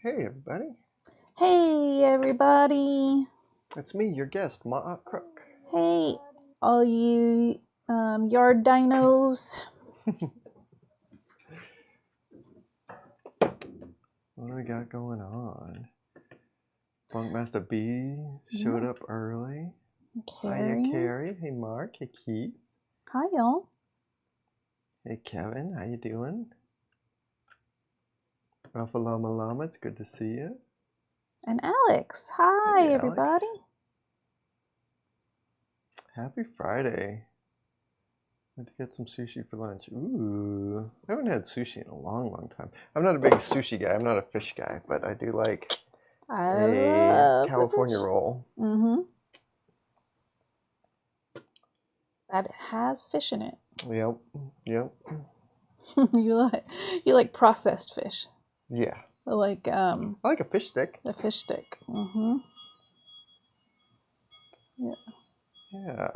Hey, everybody. Hey, everybody. It's me, your guest, Crook. Hey, all you yard dinos. What do we got going on? Bunkmaster B showed up early. Carrie. Hiya, Carrie. Hey, Mark. Hey, Keith. Hi, y'all. Hey, Kevin. How you doing? Alpha Llama Llama. It's good to see you. And Alex. Hi, Hey, everybody. Alex. Happy Friday. Went to get some sushi for lunch. Ooh. I haven't had sushi in a long time. I'm not a big sushi guy. I'm not a fish guy, but I do like a California roll. Mm-hmm. That has fish in it. Yep. you like processed fish. Yeah. I like I like a fish stick. A fish stick. Mm-hmm. Yeah.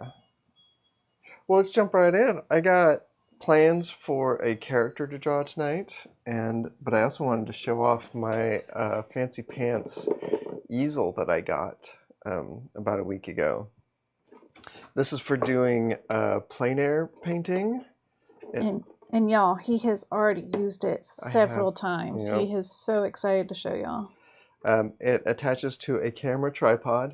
Well, let's jump right in. I got plans for a character to draw tonight, but I also wanted to show off my fancy pants easel that I got about a week ago. This is for doing plein air painting. And y'all, he has already used it several times. Yep. He is so excited to show y'all. It attaches to a camera tripod.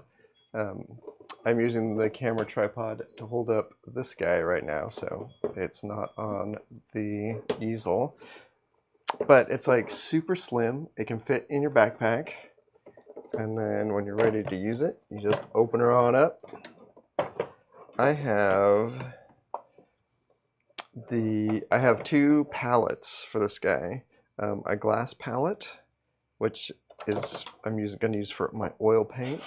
I'm using the camera tripod to hold up this guy right now, so it's not on the easel. But it's like super slim. It can fit in your backpack. And then when you're ready to use it, you just open her on up. I have two palettes for this guy. A glass palette, which is I'm going to use for my oil paint,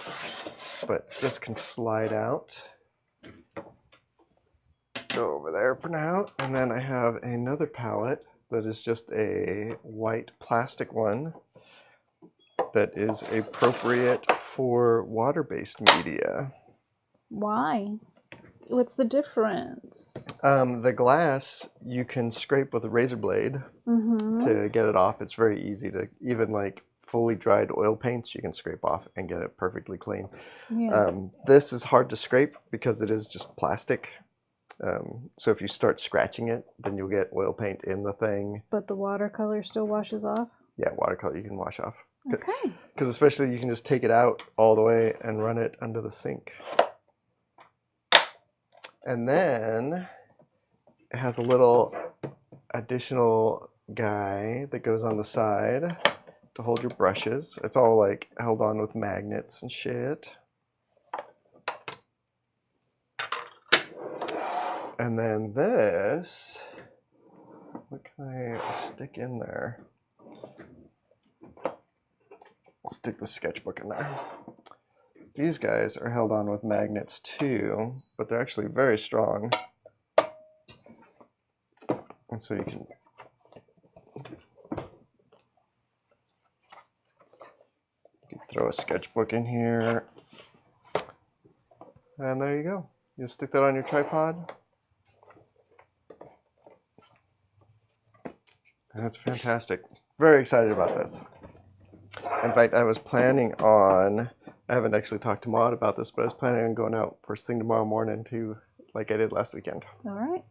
but this can slide out. Go over there for now. And then I have another palette that is just a white plastic one that is appropriate for water-based media. Why? What's the difference? The glass you can scrape with a razor blade to get it off. It's very easy to, even like fully dried oil paints, you can scrape off and get it perfectly clean. Yeah. This is hard to scrape because it is just plastic. So if you start scratching it, then you'll get oil paint in the thing. But the watercolor still washes off? Yeah, watercolor you can wash off. Okay. Because especially you can just take it out all the way and run it under the sink. And then it has a little additional guy that goes on the side to hold your brushes. It's all like held on with magnets and shit. And then this, what can I stick in there? I'll stick the sketchbook in there. These guys are held on with magnets too, but they're actually very strong. And so you can throw a sketchbook in here. And there you go. You stick that on your tripod. And that's fantastic. Very excited about this. In fact, I was planning on, I haven't actually talked to Maud about this, but I was planning on going out first thing tomorrow morning to, like I did last weekend. All right.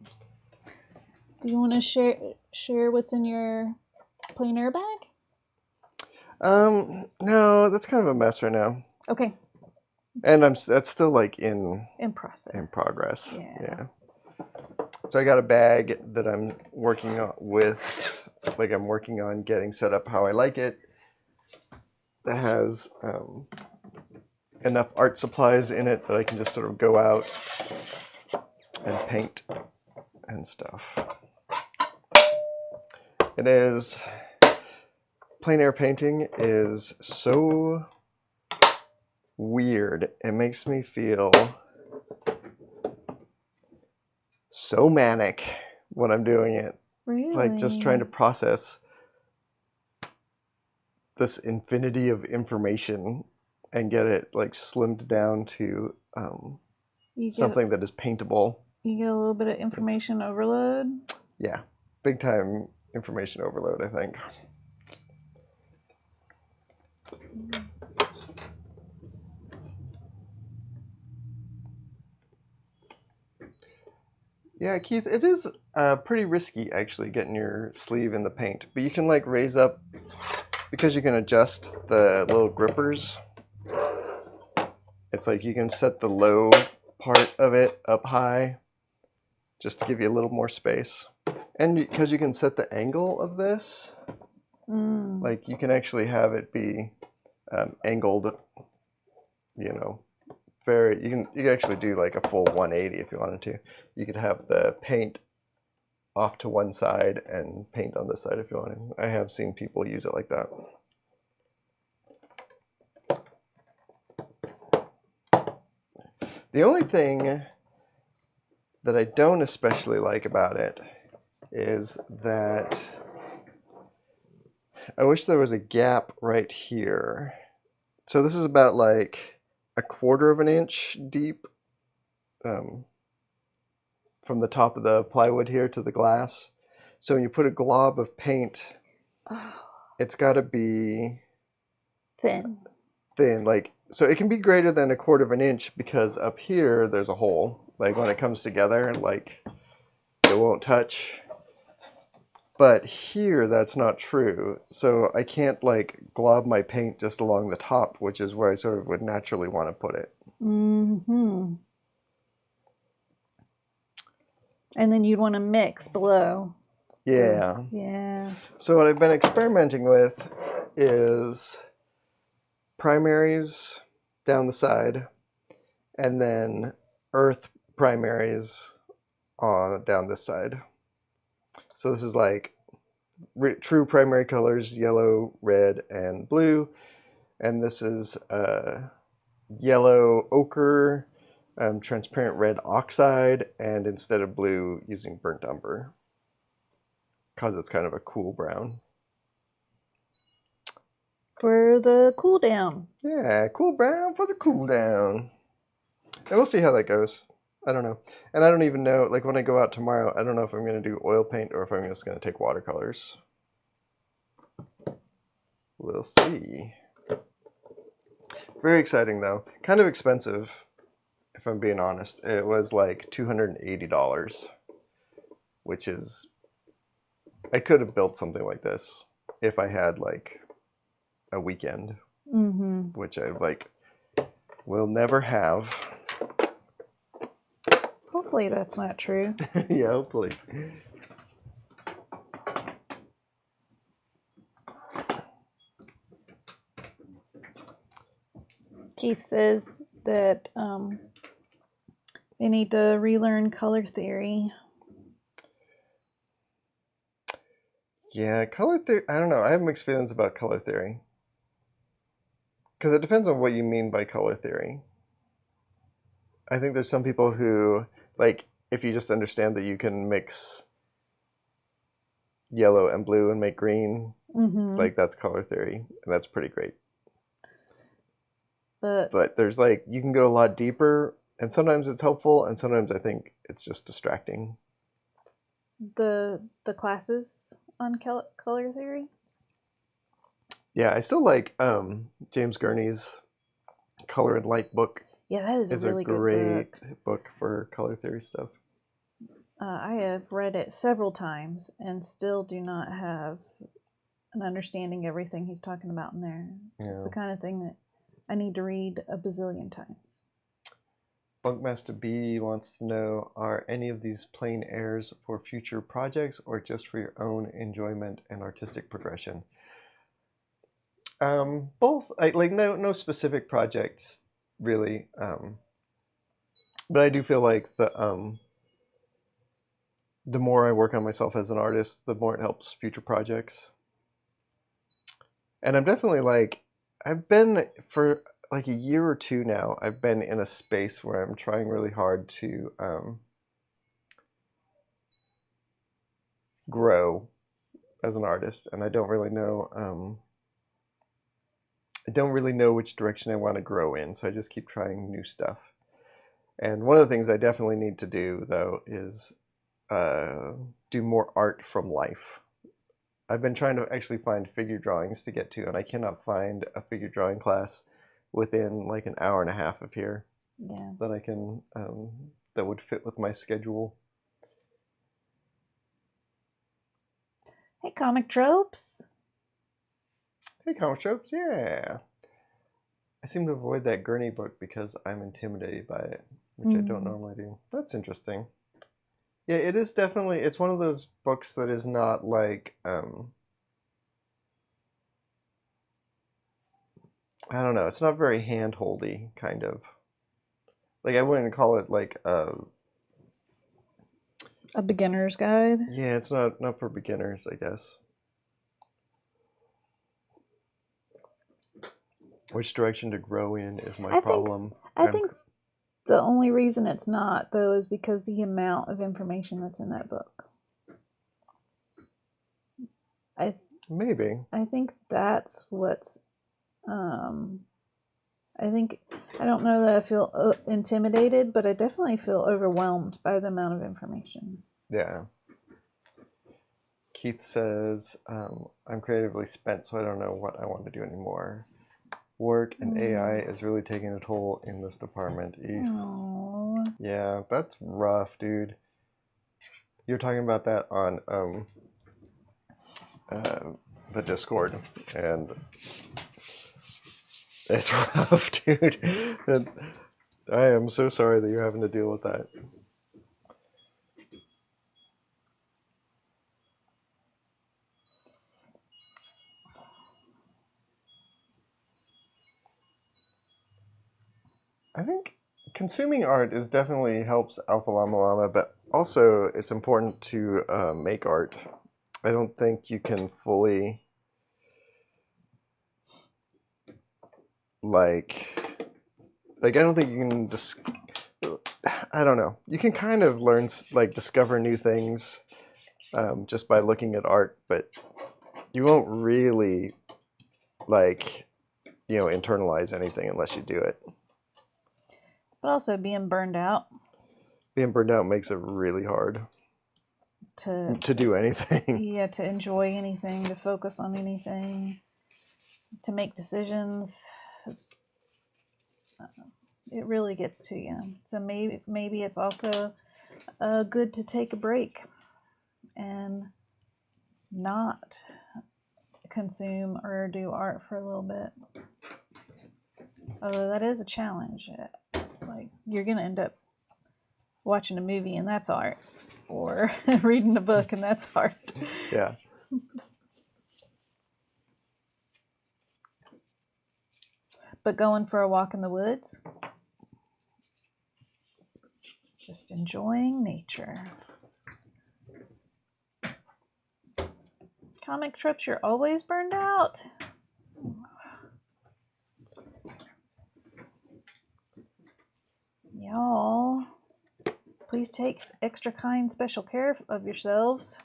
Do you want to share what's in your plein air bag? No, that's kind of a mess right now. Okay. And that's still like in progress. Yeah. So I got a bag that I'm working on I'm working on getting set up how I like it. That has enough art supplies in it that I can just sort of go out and paint and stuff. It is, plein air painting is so weird. It makes me feel so manic when I'm doing it. Really? Like just trying to process this infinity of information and get it like slimmed down to something that is paintable. You get a little bit of information overload? Yeah, big time information overload, I think. Yeah, Keith, it is pretty risky actually getting your sleeve in the paint, but you can like raise up because you can adjust the little grippers. It's like you can set the low part of it up high just to give you a little more space. And because you can set the angle of this, like you can actually have it be angled, you know, very, you can actually do like a full 180 if you wanted to. You could have the paint off to one side and paint on this side if you wanted. I have seen people use it like that. The only thing that I don't especially like about it is that I wish there was a gap right here. So this is about like a quarter of an inch deep from the top of the plywood here to the glass. So when you put a glob of paint, it's got to be thin. Like, so it can be greater than a quarter of an inch because up here there's a hole. Like when it comes together, like it won't touch. But here that's not true. So I can't like glob my paint just along the top, which is where I sort of would naturally want to put it. Mm-hmm. And then you'd want to mix below. Yeah. Yeah. So what I've been experimenting with is primaries down the side and then earth primaries on down this side. So this is like true primary colors, yellow, red, and blue. And this is yellow ochre, transparent red oxide, and instead of blue, using burnt umber. Because it's kind of a cool brown. For the cool down. Yeah, cool brown for the cool down. And we'll see how that goes. I don't know. And I don't even know, like when I go out tomorrow, I don't know if I'm going to do oil paint or if I'm just going to take watercolors. We'll see. Very exciting though. Kind of expensive, if I'm being honest. It was like $280, which is, I could have built something like this if I had like a weekend, which I like will never have. Hopefully that's not true. Yeah, hopefully. Keith says that they need to relearn color theory. Yeah, color theory, I don't know. I have mixed feelings about color theory. Because it depends on what you mean by color theory. I think there's some people who, like, if you just understand that you can mix yellow and blue and make green, like, that's color theory. And that's pretty great. But there's, like, you can go a lot deeper, and sometimes it's helpful, and sometimes I think it's just distracting. The classes on color theory? Yeah, I still like James Gurney's Color and Light book. Yeah, that is a really good great book for color theory stuff. I have read it several times and still do not have an understanding of everything he's talking about in there. Yeah. It's the kind of thing that I need to read a bazillion times. Bunkmaster B wants to know, are any of these plein airs for future projects or just for your own enjoyment and artistic progression? Both. Like no specific projects really. But I do feel like the more I work on myself as an artist, the more it helps future projects. And I'm definitely like, I've been for like a year or two now, I've been in a space where I'm trying really hard to grow as an artist, and I don't really know which direction I want to grow in, so I just keep trying new stuff. And one of the things I definitely need to do though is do more art from life. I've been trying to actually find figure drawings to get to, and I cannot find a figure drawing class within like an hour and a half of here. Yeah. That I can that would fit with my schedule. Hey, comic tropes. Hey, comic tropes, yeah. I seem to avoid that Gurney book because I'm intimidated by it, which I don't normally do. That's interesting. Yeah, it is definitely, it's one of those books that is not like, I don't know, it's not very hand-holdy, kind of. Like, I wouldn't call it like a beginner's guide. Yeah, it's not for beginners, I guess. Which direction to grow in is my problem. I think the only reason it's not, though, is because the amount of information that's in that book. Maybe. I think that's what's. I don't know that I feel intimidated, but I definitely feel overwhelmed by the amount of information. Yeah. Keith says, I'm creatively spent, so I don't know what I want to do anymore. Work and AI is really taking a toll in this department. Yeah, that's rough, dude. You're talking about that on the Discord, and it's rough, dude. I am so sorry that you're having to deal with that. I think consuming art is definitely helps Alpha Llama Llama, but also it's important to make art. I don't think you can fully like I don't think you can I don't know. You can kind of learn, like, discover new things just by looking at art, but you won't really, like, internalize anything unless you do it. But also being burned out. Being burned out makes it really hard to do anything. Yeah, to enjoy anything, to focus on anything, to make decisions. It really gets to you. So maybe it's also good to take a break and not consume or do art for a little bit. Although that is a challenge. Like, you're going to end up watching a movie and that's art, or reading a book and that's art. Yeah. But going for a walk in the woods, just enjoying nature. Comic trips, you're always burned out. Y'all, please take extra kind, special care of yourselves.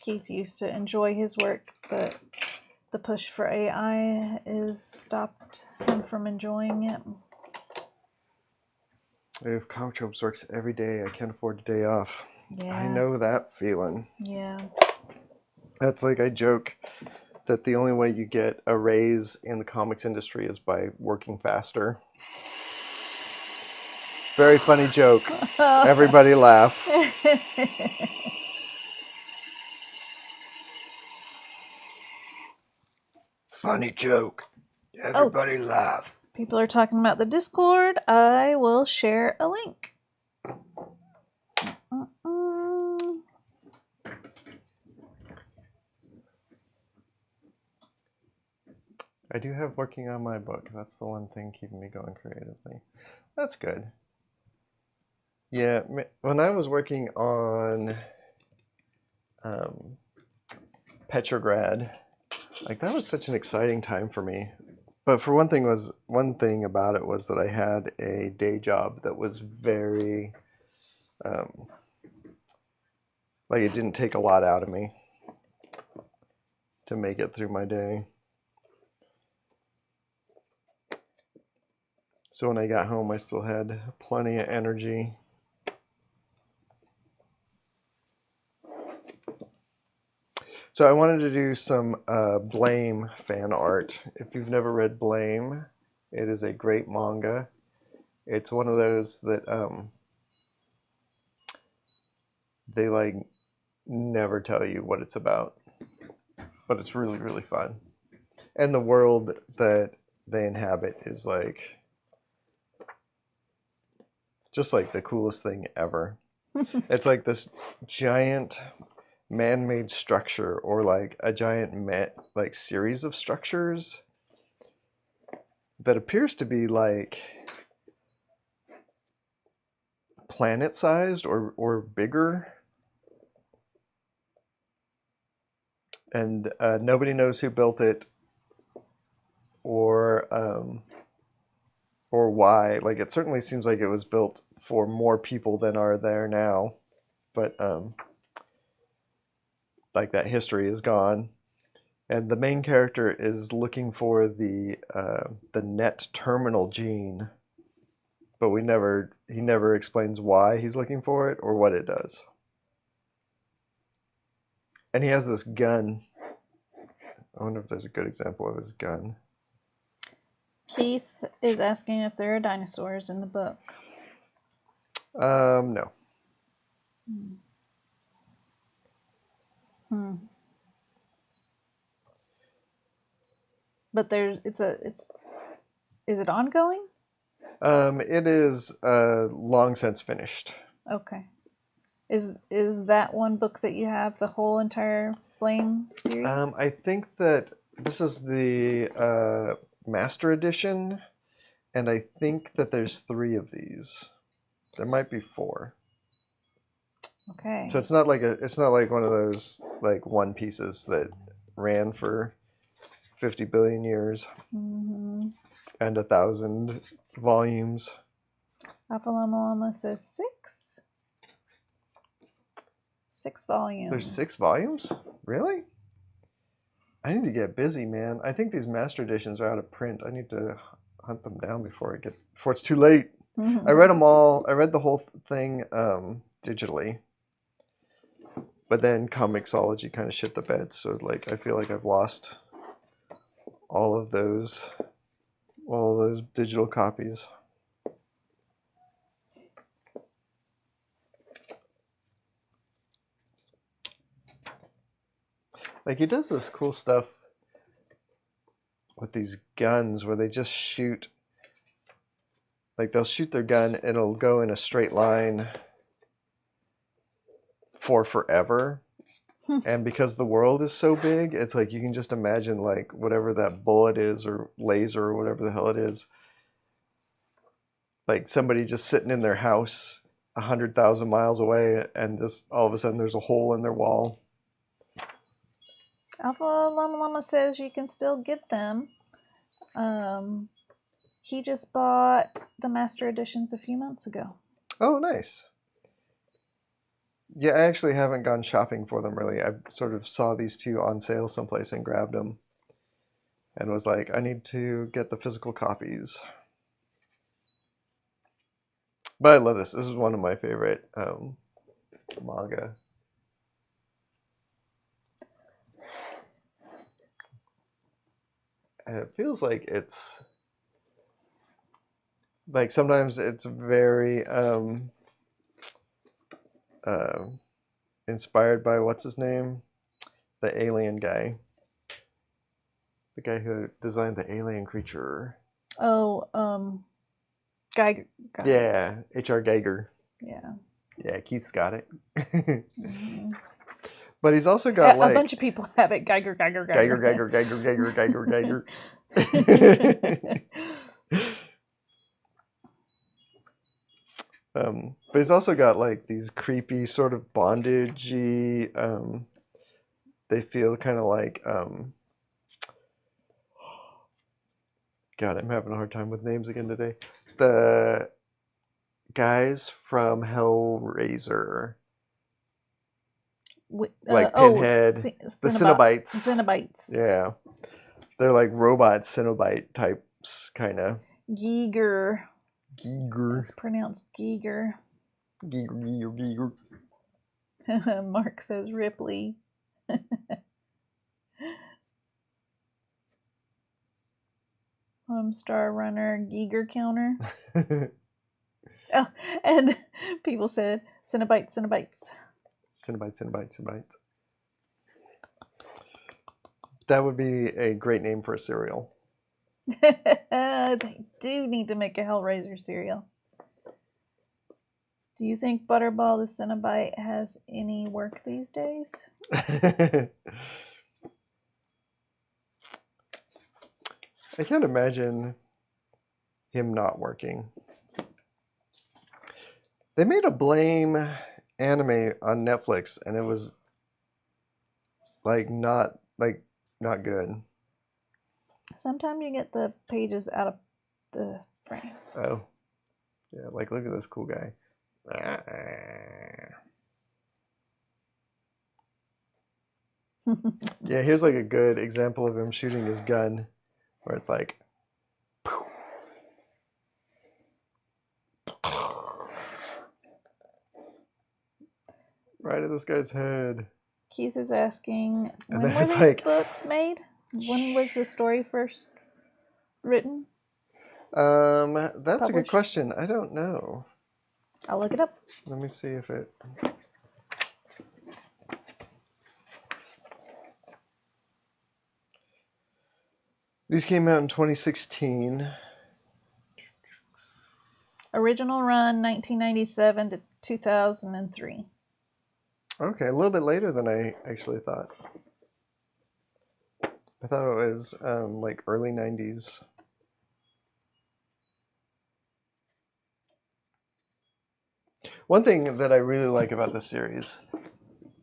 Keith used to enjoy his work, but the push for AI has stopped him from enjoying it. If comic tropes works every day, I can't afford a day off. Yeah. I know that feeling. Yeah. That's like, I joke that the only way you get a raise in the comics industry is by working faster. Very funny joke. Everybody laugh. Funny joke. Everybody laugh. People are talking about the Discord. I will share a link. I do have working on my book. That's the one thing keeping me going creatively. That's good. Yeah, when I was working on Petrograd, like, that was such an exciting time for me. But for one thing about it was that I had a day job that was very, like, it didn't take a lot out of me to make it through my day. So when I got home, I still had plenty of energy. So I wanted to do some Blame fan art. If you've never read Blame, it is a great manga. It's one of those that they like never tell you what it's about, but it's really, really fun. And the world that they inhabit is like just like the coolest thing ever. It's like this giant man-made structure, or like a giant like series of structures that appears to be like planet-sized or bigger, and nobody knows who built it or why. Like, it certainly seems like it was built for more people than are there now, but like that history is gone. And the main character is looking for the net terminal gene, but he never explains why he's looking for it or what it does. And he has this gun. I wonder if there's a good example of his gun. Keith is asking if there are dinosaurs in the book. No. But is it ongoing? It is long since finished. Okay. Is that one book that you have the whole entire Blame series? I think that this is the Master Edition, and I think that there's 3 of these. There might be 4. Okay. So it's not like one of those like One Pieces that ran for 50 billion years and 1,000 volumes. Apalama says 6. 6 volumes. There's 6 volumes? Really? I need to get busy, man. I think these Master Editions are out of print. I need to hunt them down before it's too late. I read them all. I read the whole thing digitally. But then Comixology kind of shit the bed, so like I feel like I've lost all of those digital copies. Like, he does this cool stuff with these guns where they just shoot. Like, they'll shoot their gun and it'll go in a straight line for forever. And because the world is so big, it's like you can just imagine like whatever that bullet is or laser or whatever the hell it is. Like somebody just sitting in their house 100,000 miles away, and just all of a sudden there's a hole in their wall. Alpha Llama says you can still get them. He just bought the Master Editions a few months ago. Oh, nice. Yeah, I actually haven't gone shopping for them really. I sort of saw these 2 on sale someplace and grabbed them and was like, I need to get the physical copies. But I love this. This is one of my favorite manga. And it feels like it's like sometimes it's very inspired by what's his name? The alien guy. The guy who designed the alien creature. Oh, Geiger. Yeah, H.R. Geiger. Yeah. Yeah, Keith's got it. But he's also got a bunch of people have it. Geiger. But he's also got like these creepy sort of bondage-y, they feel kind of like, God, I'm having a hard time with names again today. The guys from Hellraiser. Like Pinhead, the Cenobites. Cenobites. Yeah. They're like robot Cenobite types, kind of. Yeager Giger. It's pronounced Giger. Giger. Mark says Ripley. Star Runner Giger counter. Oh, and people said Cinnabites. Cinnabites. That would be a great name for a cereal. They do need to make a Hellraiser cereal. Do you think Butterball the Cinnabite has any work these days? I can't imagine him not working. They made a Blame anime on Netflix, and it was not good. Sometimes you get the pages out of the frame. Oh, yeah. Look at this cool guy. Yeah, here's a good example of him shooting his gun, where it's like, right at this guy's head. Keith is asking, when were these books made? When was the story first written? That's Published? A good question. I don't know. I'll look it up. Let me see if it... These came out in 2016. Original run 1997 to 2003. Okay, a little bit later than I actually thought. I thought it was early 90s. One thing that I really like about the series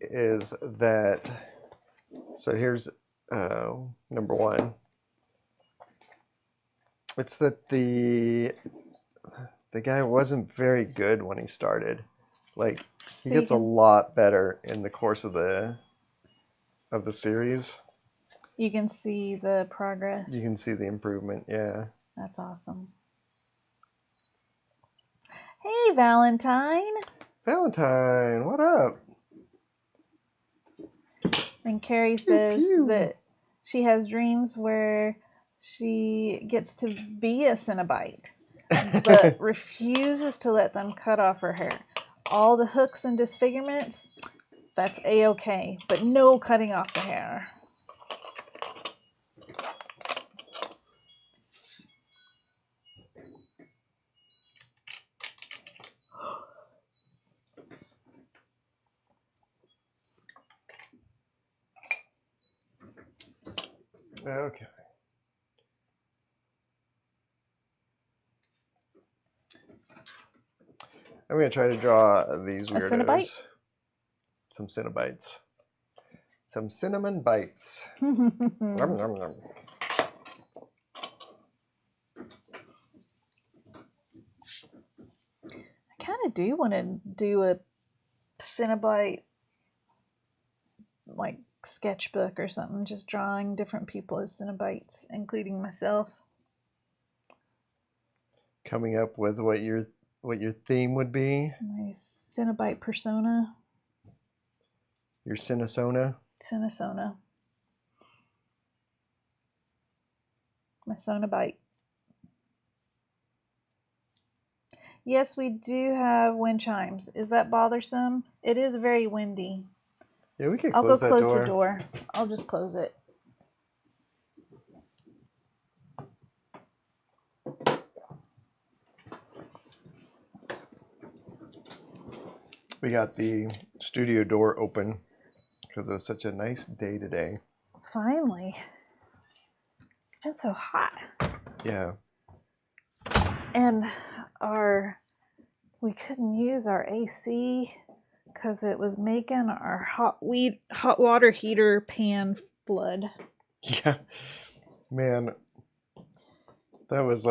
is that, so here's number one. It's that the guy wasn't very good when he started. He gets a lot better in the course of the series. You can see the progress. You can see the improvement, yeah. That's awesome. Hey, Valentine. Valentine, what up? And Carrie says that she has dreams where she gets to be a Cenobite, but refuses to let them cut off her hair. All the hooks and disfigurements, that's A-okay, but no cutting off the hair. Okay. I'm going to try to draw these weirdos. A Cenobite? Some Cenobites. Some cinnamon bites. Nom, nom, nom. I kind of do want to do a Cenobite sketchbook or something, just drawing different people as Cenobites, including myself. Coming up with what your theme would be. My Cenobite persona. Your Cinesona. Cinesona. My Sonobite. Yes, we do have wind chimes. Is that bothersome? It is very windy. Yeah, we can close that door. I'll go close the door. I'll just close it. We got the studio door open because it was such a nice day today. Finally. It's been so hot. Yeah. And we couldn't use our AC because it was making our hot water heater pan flood. Yeah. Man, that was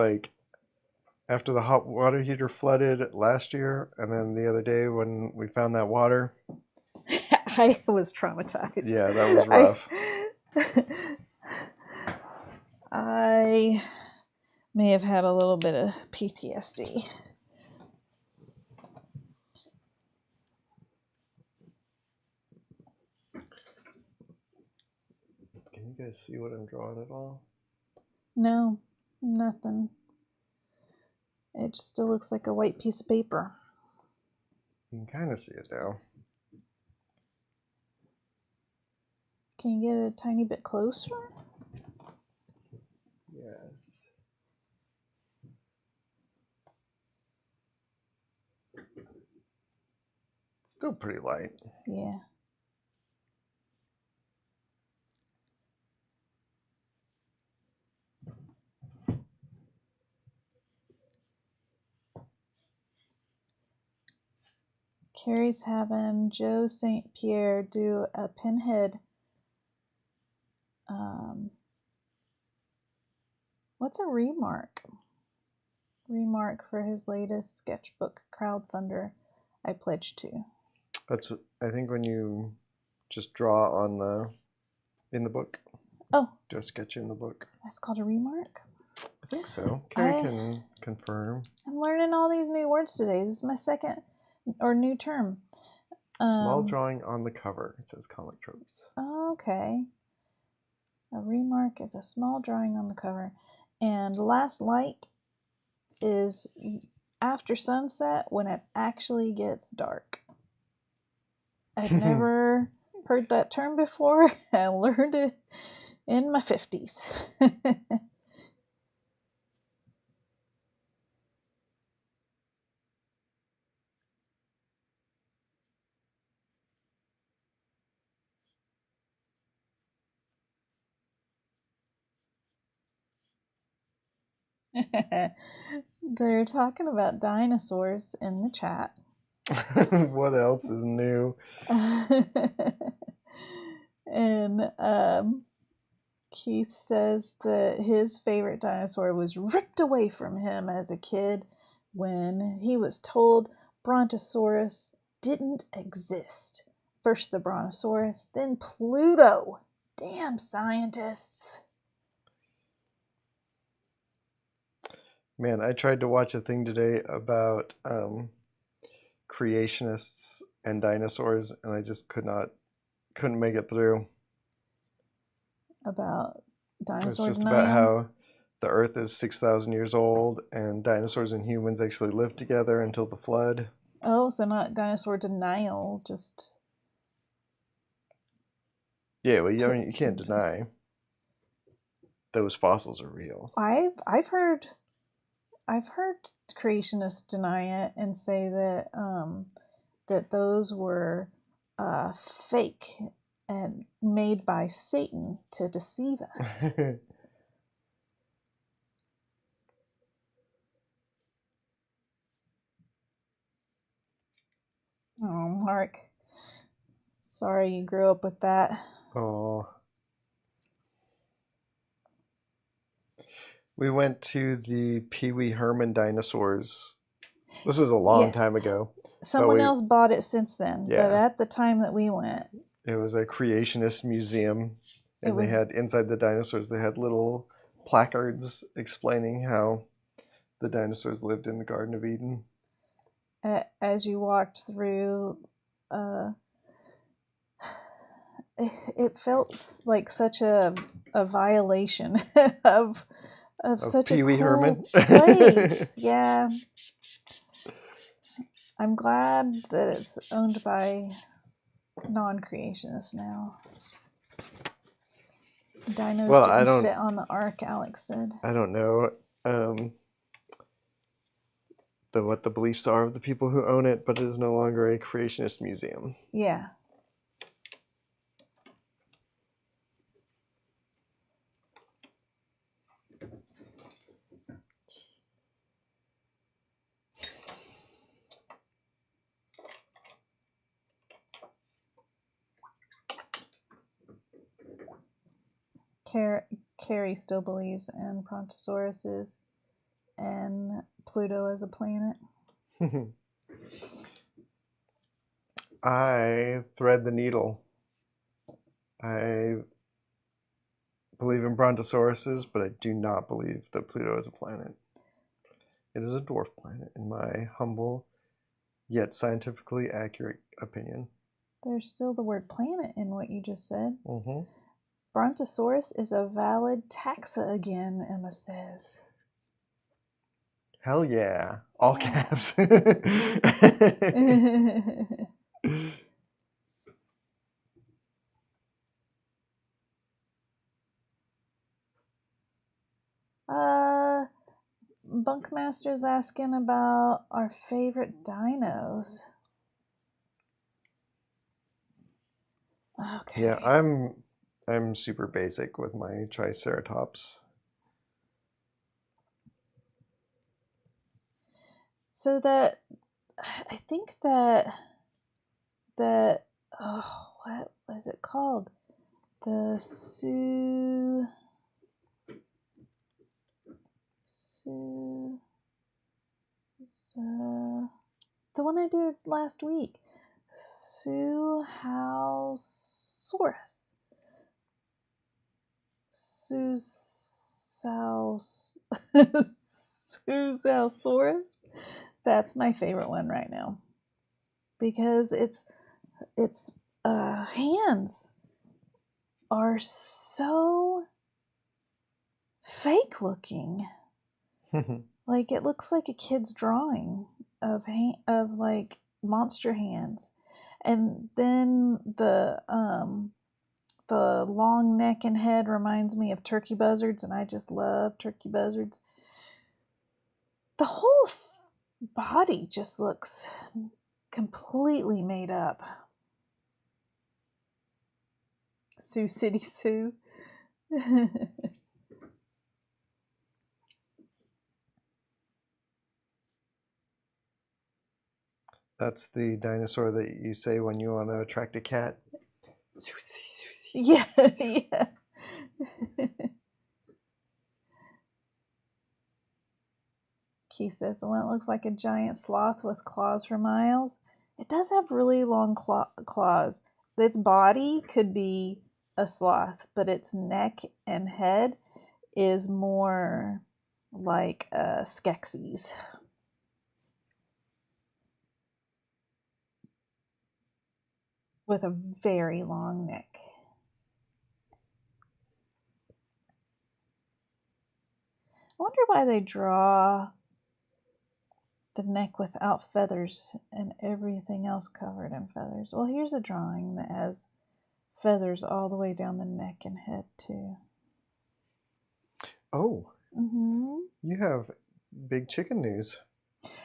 after the hot water heater flooded last year, and then the other day when we found that water. I was traumatized. Yeah, that was rough. may have had a little bit of PTSD. Can you guys see what I'm drawing at all? No, nothing. It still looks like a white piece of paper. You can kind of see it now. Can you get a tiny bit closer? Yes. Still pretty light. Yeah. Carrie's having Joe St. Pierre do a pinhead. What's a remark? Remark for his latest sketchbook crowdfunder I pledged to. That's, I think, when you just draw on in the book. Oh. Do a sketch in the book. That's called a remark? I think so. Carrie can confirm. I'm learning all these new words today. This is my second or new term. Small drawing on the cover. It says comic tropes. Okay. A remark is a small drawing on the cover. And last light is after sunset when it actually gets dark. I'd never heard that term before. I learned it in my 50s. They're talking about dinosaurs in the chat. What else is new? And Keith says that his favorite dinosaur was ripped away from him as a kid when he was told Brontosaurus didn't exist. First the Brontosaurus, then Pluto. Damn scientists. Man, I tried to watch a thing today about creationists and dinosaurs, and I just couldn't make it through. About dinosaurs. It's just about how the Earth is 6,000 years old, and dinosaurs and humans actually lived together until the flood. Oh, so not dinosaur denial, just. Yeah, well, I mean, you can't deny those fossils are real. I've heard creationists deny it and say that that those were fake and made by Satan to deceive us. Oh, Mark. Sorry you grew up with that. Oh. We went to the Pee Wee Herman dinosaurs. This was a long time ago. Someone else bought it since then, but at the time that we went, it was a creationist museum, and they had inside the dinosaurs, they had little placards explaining how the dinosaurs lived in the Garden of Eden. As you walked through, it felt like such a violation of such a cool Herman place. Yeah. I'm glad that it's owned by non-creationists now. Dinos didn't fit on the ark, Alex said. I don't know what the beliefs are of the people who own it, but it is no longer a creationist museum. Yeah. Carrie still believes in Brontosauruses and Pluto as a planet. I thread the needle. I believe in brontosauruses, but I do not believe that Pluto is a planet. It is a dwarf planet, in my humble yet scientifically accurate opinion. There's still the word planet in what you just said. Mm-hmm. Brontosaurus is a valid taxa again, Emma says. Hell yeah. All caps. Bunkmaster's asking about our favorite dinos. Okay. Yeah, I'm super basic with my Triceratops. So that I think that oh, what was it called? The the one I did last week. Suhausaurus. Susausaurus. That's my favorite one right now because its hands are so fake looking. Like it looks like a kid's drawing of like monster hands, and then the long neck and head reminds me of turkey buzzards, and I just love turkey buzzards. The whole body just looks completely made up. Sioux City Sue. That's the dinosaur that you say when you want to attract a cat. Yeah, yeah. Keith says the one that looks like a giant sloth with claws for miles. It does have really long claws. Its body could be a sloth, but its neck and head is more like a Skeksis. With a very long neck. I wonder why they draw the neck without feathers and everything else covered in feathers. Well, here's a drawing that has feathers all the way down the neck and head too. Oh. Mm-hmm. You have big chicken news.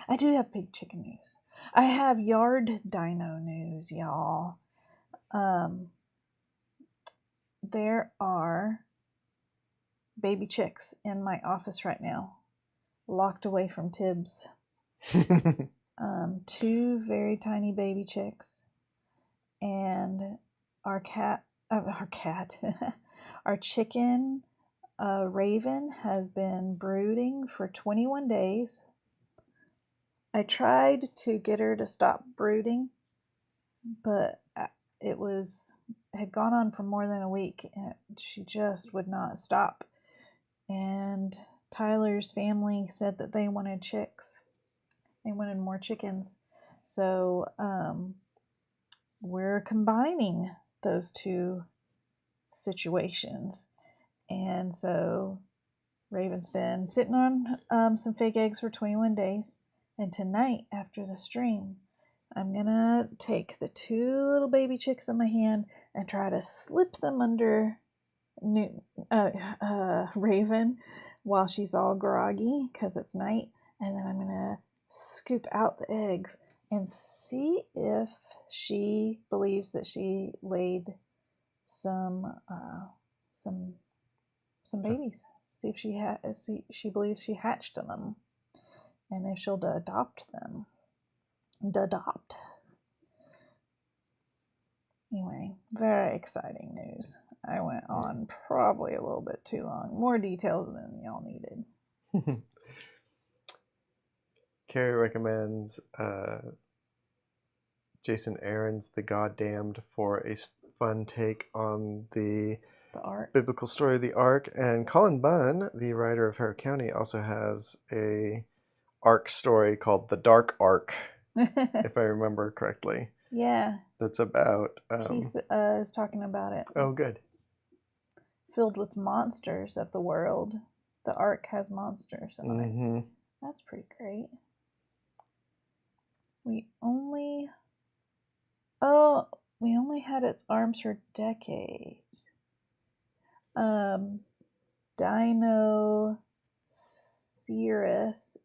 I do have big chicken news. I have yard dino news, y'all. There are baby chicks in my office right now, locked away from Tibbs. 2 very tiny baby chicks, and our chicken Raven has been brooding for 21 days. I tried to get her to stop brooding, but it had gone on for more than a week, and she just would not stop. And Tyler's family said that they wanted chicks. They wanted more chickens. So we're combining those 2 situations. And so Raven's been sitting on some fake eggs for 21 days. And tonight, after the stream, I'm going to take the 2 little baby chicks in my hand and try to slip them under Raven while she's all groggy because it's night. And then I'm going to scoop out the eggs and see if she believes that she laid some babies. See if she believes she hatched them, and if she'll adopt them. Adopt. Anyway, very exciting news. I went on probably a little bit too long. More details than y'all needed. Carrie recommends Jason Aaron's The Goddamned for a fun take on the The Ark. Biblical story of the Ark. And Colin Bunn, the writer of Harrow County, also has a Ark story called The Dark Ark, if I remember correctly. Yeah. That's about... Keith is talking about it. Oh, good. Filled with monsters of the world. The Ark has monsters in it. That's pretty great. We only had its arms for decades. Dinoceras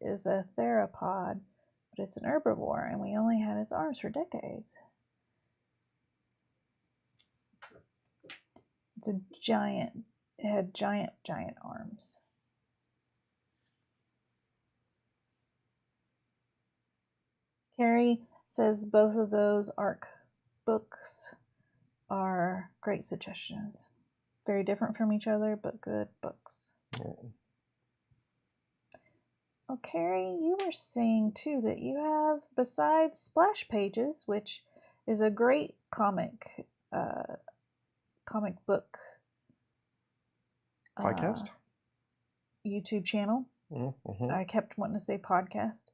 is a theropod, but it's an herbivore, and we only had its arms for decades. It's a giant. It had giant arms. Carrie says both of those Ark books are great suggestions. Very different from each other, but good books. Oh, Carrie, you were saying too that you have, besides Splash Pages, which is a great comic book podcast, YouTube channel. I kept wanting to say podcast.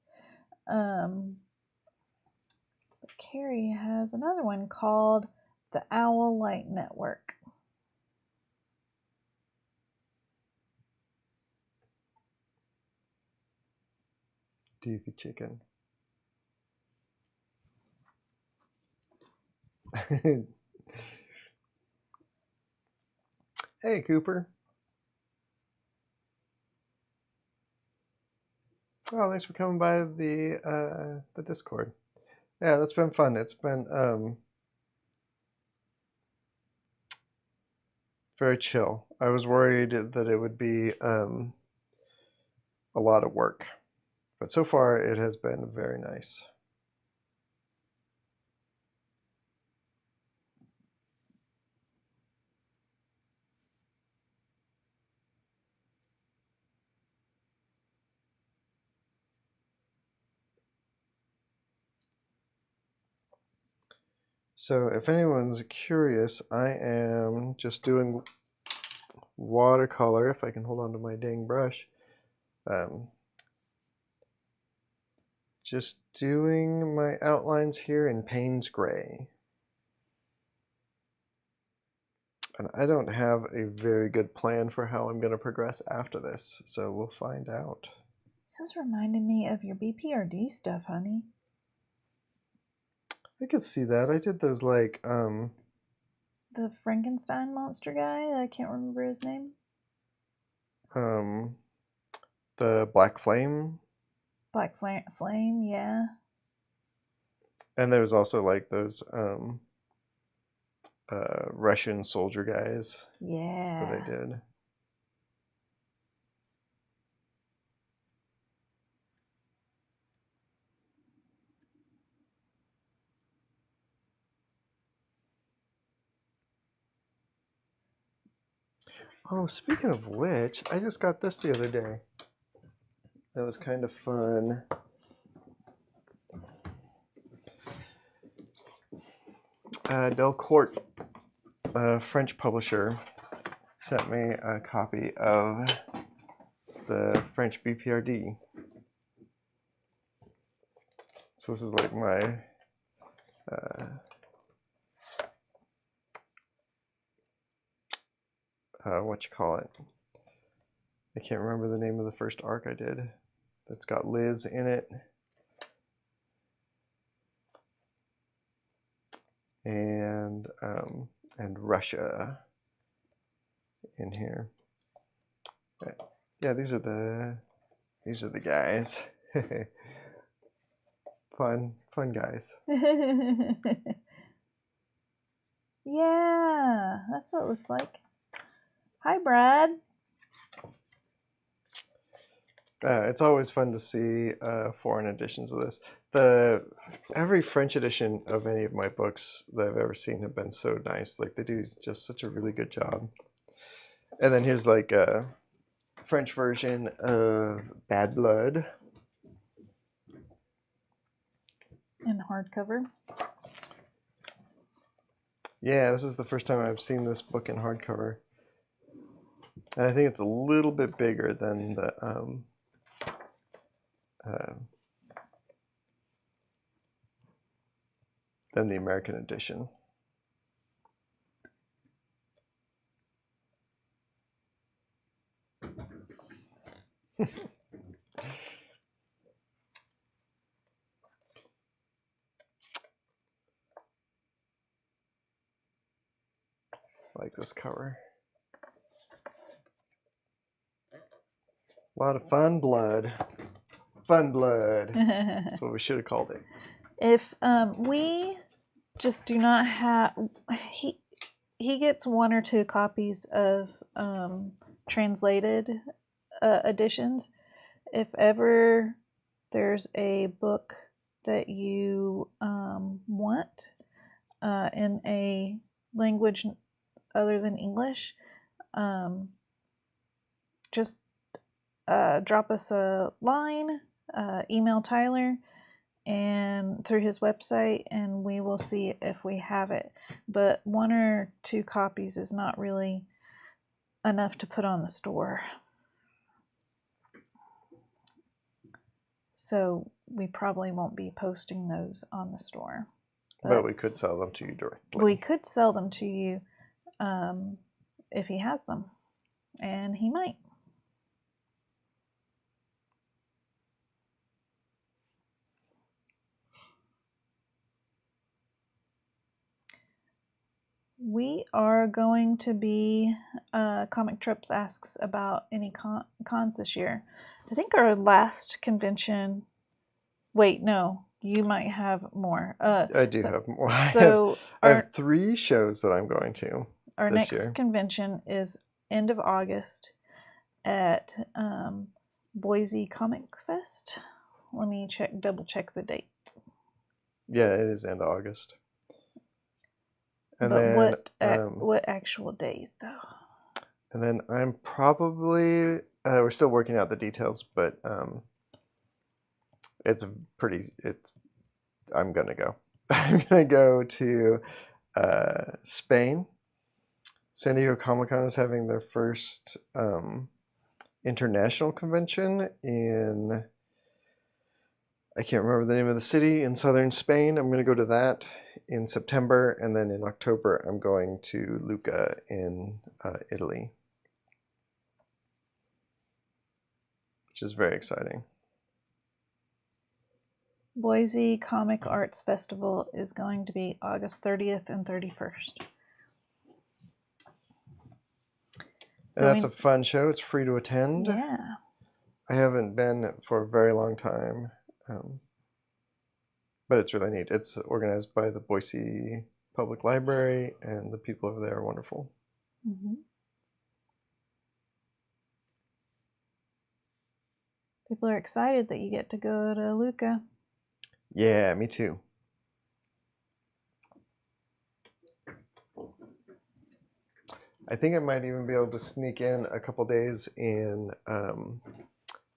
But Carrie has another one called The Owl Light Network. Doofy chicken. Hey, Cooper. Oh, thanks for coming by the Discord. Yeah, that's been fun. It's been very chill. I was worried that it would be a lot of work, but so far it has been very nice. So if anyone's curious, I am just doing watercolor, if I can hold on to my dang brush. Just doing my outlines here in Payne's Gray. And I don't have a very good plan for how I'm going to progress after this, so we'll find out. This is reminding me of your B.P.R.D stuff, honey. I could see that. I did those like the Frankenstein monster guy. I can't remember his name. The Black Flame. Black Flame, yeah. And there was also like those Russian soldier guys. Yeah. That I did. Oh, speaking of which, I just got this the other day. That was kind of fun. Delcourt, a French publisher, sent me a copy of the French B.P.R.D. So this is like my what you call it? I can't remember the name of the first arc I did. That's got Liz in it. And Russia in here. But yeah, these are the guys. fun guys. Yeah, that's what it looks like. Hi, Brad. It's always fun to see foreign editions of this. Every French edition of any of my books that I've ever seen have been so nice. Like they do just such a really good job. And then here's like a French version of Bad Blood. In hardcover. Yeah, this is the first time I've seen this book in hardcover. And I think it's a little bit bigger than the American edition. Like this cover. A lot of fun blood. Fun blood. That's what we should have called it. If we just do not have, he gets 1 or 2 copies of translated editions. If ever there's a book that you want in a language other than English, just drop us a line, email Tyler and through his website, and we will see if we have it. But 1 or 2 copies is not really enough to put on the store. So we probably won't be posting those on the store. But we could sell them to you directly. We could sell them to you if he has them, and he might. We are going to be, Comic Trips asks about any cons this year. I think our last convention, wait, no, you might have more. I do have more. So I have 3 shows that I'm going to our this next year. convention is end of August at Boise Comic Fest. Let me double check the date. Yeah, it is end of August. And but then, what actual days though? And then I'm probably we're still working out the details, but I'm gonna go. I'm gonna go to Spain. San Diego Comic-Con is having their first international convention in, I can't remember the name of the city, in southern Spain. I'm going to go to that in September, and then in October I'm going to Lucca in Italy, which is very exciting. Boise Comic Arts Festival is going to be August 30th and 31st. And that's a fun show. It's free to attend. Yeah. I haven't been for a very long time, but it's really neat. It's organized by the Boise Public Library, and the people over there are wonderful. Mm-hmm. People are excited that you get to go to Lucca. Yeah, me too. I think I might even be able to sneak in a couple days in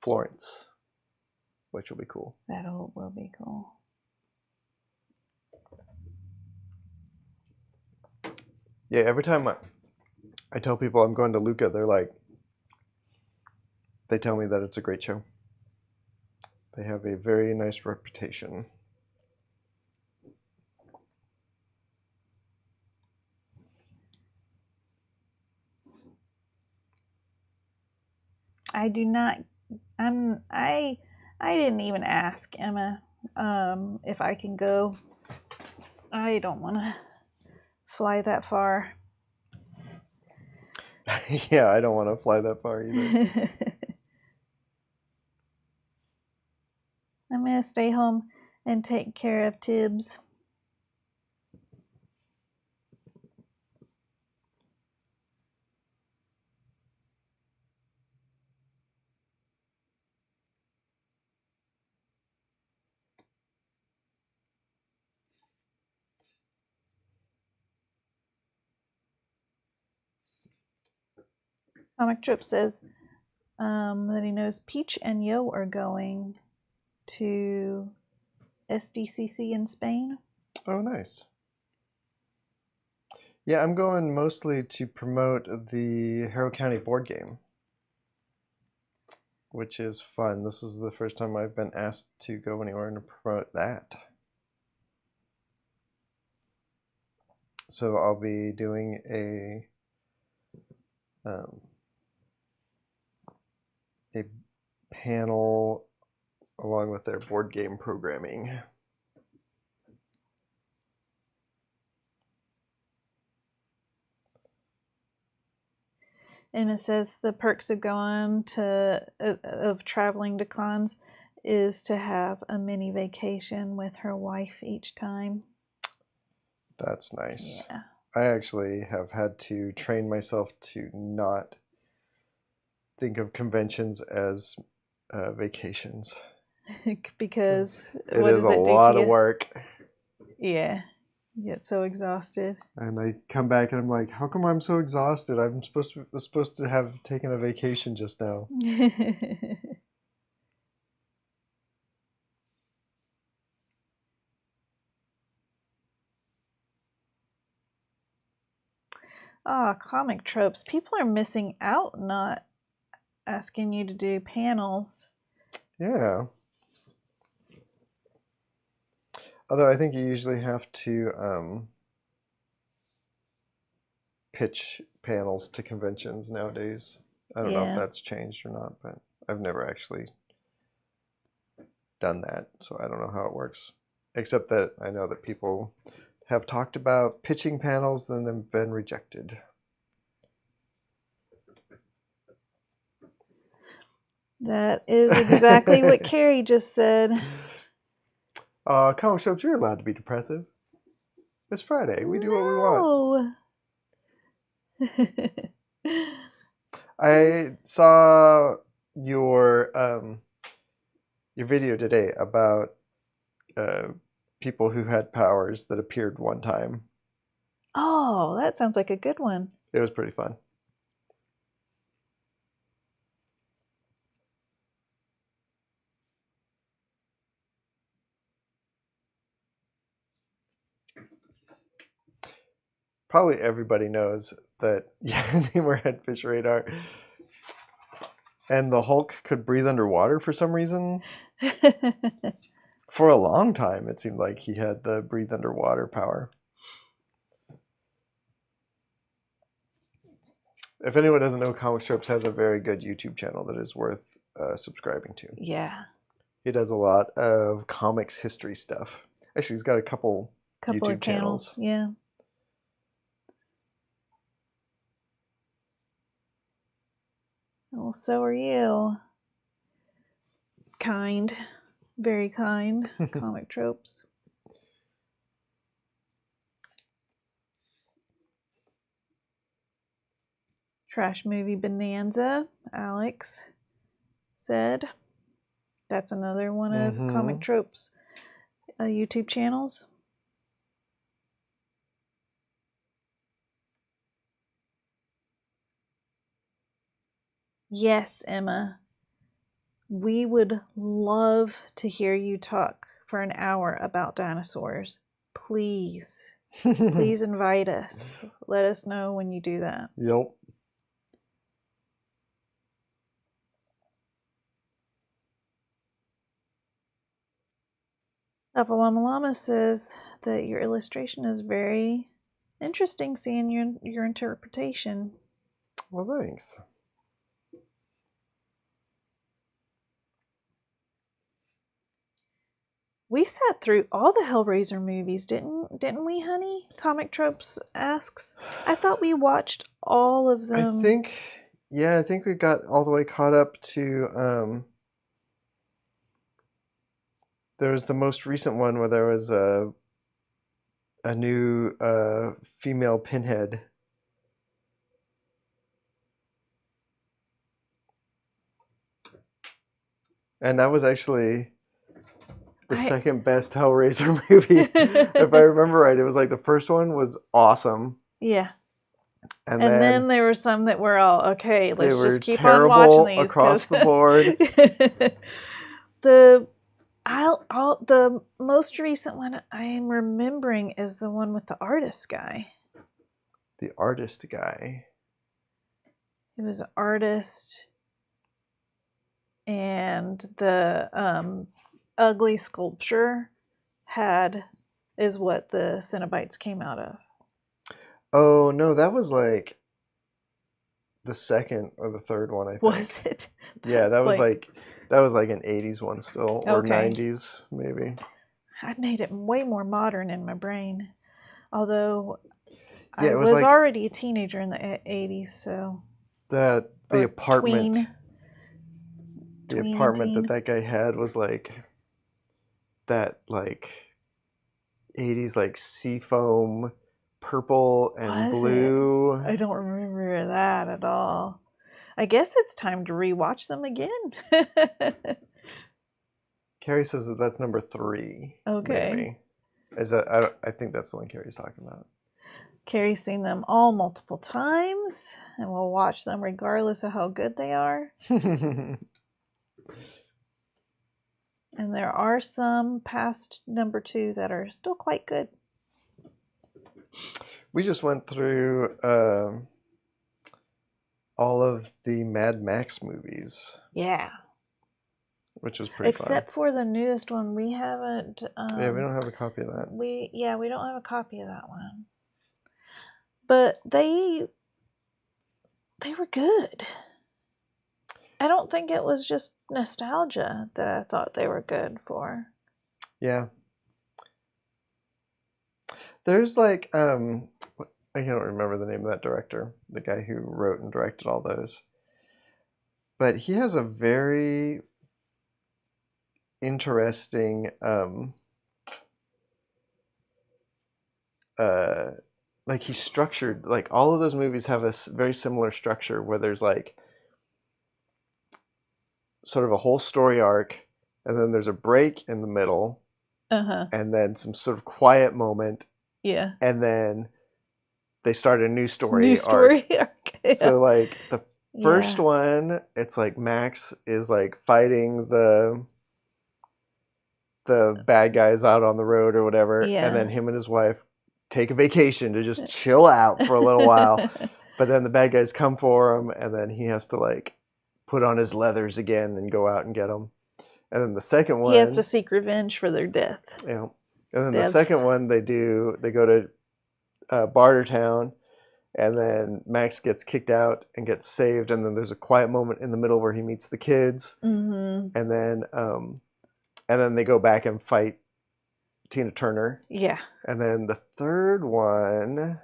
Florence, which will be cool. That will be cool. Yeah, every time I tell people I'm going to Lucca, they tell me that it's a great show. They have a very nice reputation. I do not. I didn't even ask Emma if I can go. I don't want to fly that far. Yeah, I don't want to fly that far either. I'm going to stay home and take care of Tibbs. Comic Trip says that he knows Peach and Yo are going to SDCC in Spain. Oh, nice. Yeah, I'm going mostly to promote the Harrow County board game, which is fun. This is the first time I've been asked to go anywhere and promote that. So I'll be doing um, a panel along with their board game programming. And it says the perks of going to of traveling to cons is to have a mini vacation with her wife each time. That's nice. Yeah. I actually have had to train myself to not think of conventions as vacations. Because it what is does a it do lot to of you? work. Yeah. You get so exhausted. And I come back and I'm like, how come I'm so exhausted? I'm supposed to have taken a vacation just now. Comic tropes. People are missing out not asking you to do panels. Yeah. Although I think you usually have to pitch panels to conventions nowadays. I don't know if that's changed or not, but I've never actually done that, so I don't know how it works. Except that I know that people have talked about pitching panels and then been rejected. That is exactly what Carrie just said. Comic shops, you're allowed to be depressive. It's Friday. We do what we want. I saw your video today about people who had powers that appeared one time. Oh, that sounds like a good one. It was pretty fun. Probably everybody knows that Namor had fish radar. And the Hulk could breathe underwater for some reason. For a long time, it seemed like he had the breathe underwater power. If anyone doesn't know, Comic Strips has a very good YouTube channel that is worth subscribing to. Yeah. He does a lot of comics history stuff. Actually, he's got a couple YouTube of channels. Yeah. Well, so are you. Kind. Very kind. Comic tropes. Trash movie bonanza, Alex said. That's another one of Comic Tropes YouTube channels. Yes, Emma. We would love to hear you talk for an hour about dinosaurs. Please. Please invite us. Let us know when you do that. Yep. Lama says that your illustration is very interesting, seeing your interpretation. Well, thanks. We sat through all the Hellraiser movies, didn't we, honey? Comic Tropes asks. I thought we watched all of them. I think we got all the way caught up to there was the most recent one where there was a new female Pinhead. And that was actually the second best Hellraiser movie. If I remember right, it was like the first one was awesome. Yeah. And then there were some that were all okay. Let's just keep on watching these across the board. The most recent one I'm remembering is the one with the artist guy. the artist guy. He was an artist, and the ugly sculpture is what the Cenobites came out of. Oh no, that was like the second or the third one, I think. Was it? Yeah, that was like an 80s one still, or Okay. 90s maybe. I made it way more modern in my brain, although Yeah, I it was like already a teenager in the 80s, so the apartment. The apartment teen. that guy had was like that, like 80s, like seafoam purple and Was blue. I don't remember that at all. I guess it's time to rewatch them again. Carrie says that that's number 3. Okay. Maybe. Is that? I think that's the one Carrie's talking about. Carrie's seen them all multiple times, and we'll watch them regardless of how good they are. And there are some past number 2 that are still quite good. We just went through all of the Mad Max movies. Yeah. Which was pretty Except fun. for the newest one, we haven't. Yeah, we don't have a copy of that. We don't have a copy of that one. But they were good. I don't think it was just nostalgia that I thought they were good for. Yeah. There's like I can't remember the name of that director, the guy who wrote and directed all those. But he has a very interesting like he's structured, like all of those movies have a very similar structure where there's like sort of a whole story arc, and then there's a break in the middle, and then some sort of quiet moment, and then they start a new story arc. Yeah. So like the first one, it's like Max is like fighting the bad guys out on the road or whatever, and then him and his wife take a vacation to just chill out for a little while. But then the bad guys come for him, and then he has to like put on his leathers again and go out and get them. And then the second one, he has to seek revenge for their death. Yeah. And then the second one, they go to Bartertown, and then Max gets kicked out and gets saved, and then there's a quiet moment in the middle where he meets the kids, and then they go back and fight Tina Turner. Yeah. And then the third one.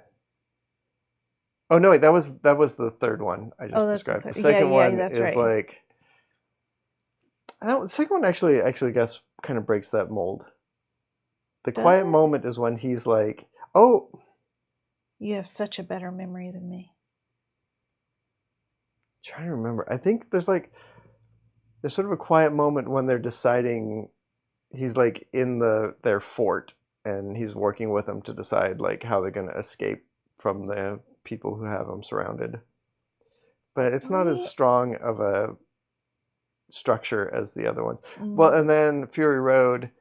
Oh no, wait, that was the third one I just described. The second one is right. Like, the second one actually I guess kind of breaks that mold. The quiet moment is when he's like, "Oh, you have such a better memory than me." I'm trying to remember. I think there's sort of a quiet moment when they're deciding. He's like in their fort, and he's working with them to decide like how they're gonna escape from the people who have them surrounded. But it's not as strong of a structure as the other ones. Well, and then Fury Road,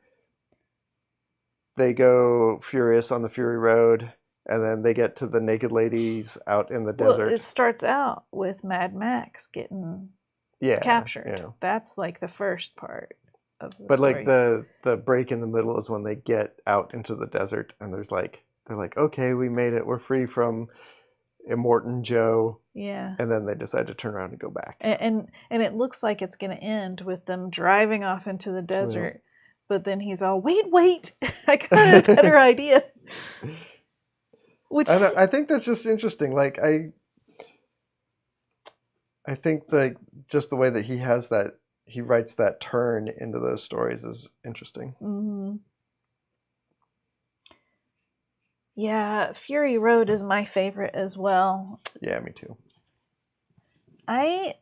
they go furious on the Fury Road, and then they get to the naked ladies out in the desert. Well, it starts out with Mad Max getting captured. Yeah. That's like the first part of the story. Like the break in the middle is when they get out into the desert, and they're like, okay, we made it. We're free from Immortan Joe. Yeah. And then they decide to turn around and go back. And it looks like it's going to end with them driving off into the desert. Yeah. But then he's all, wait, I got a better idea. Which I think that's just interesting. Like I think like just the way that he writes that turn into those stories is interesting. Mm-hmm. Yeah, Fury Road is my favorite as well. Yeah, me too. I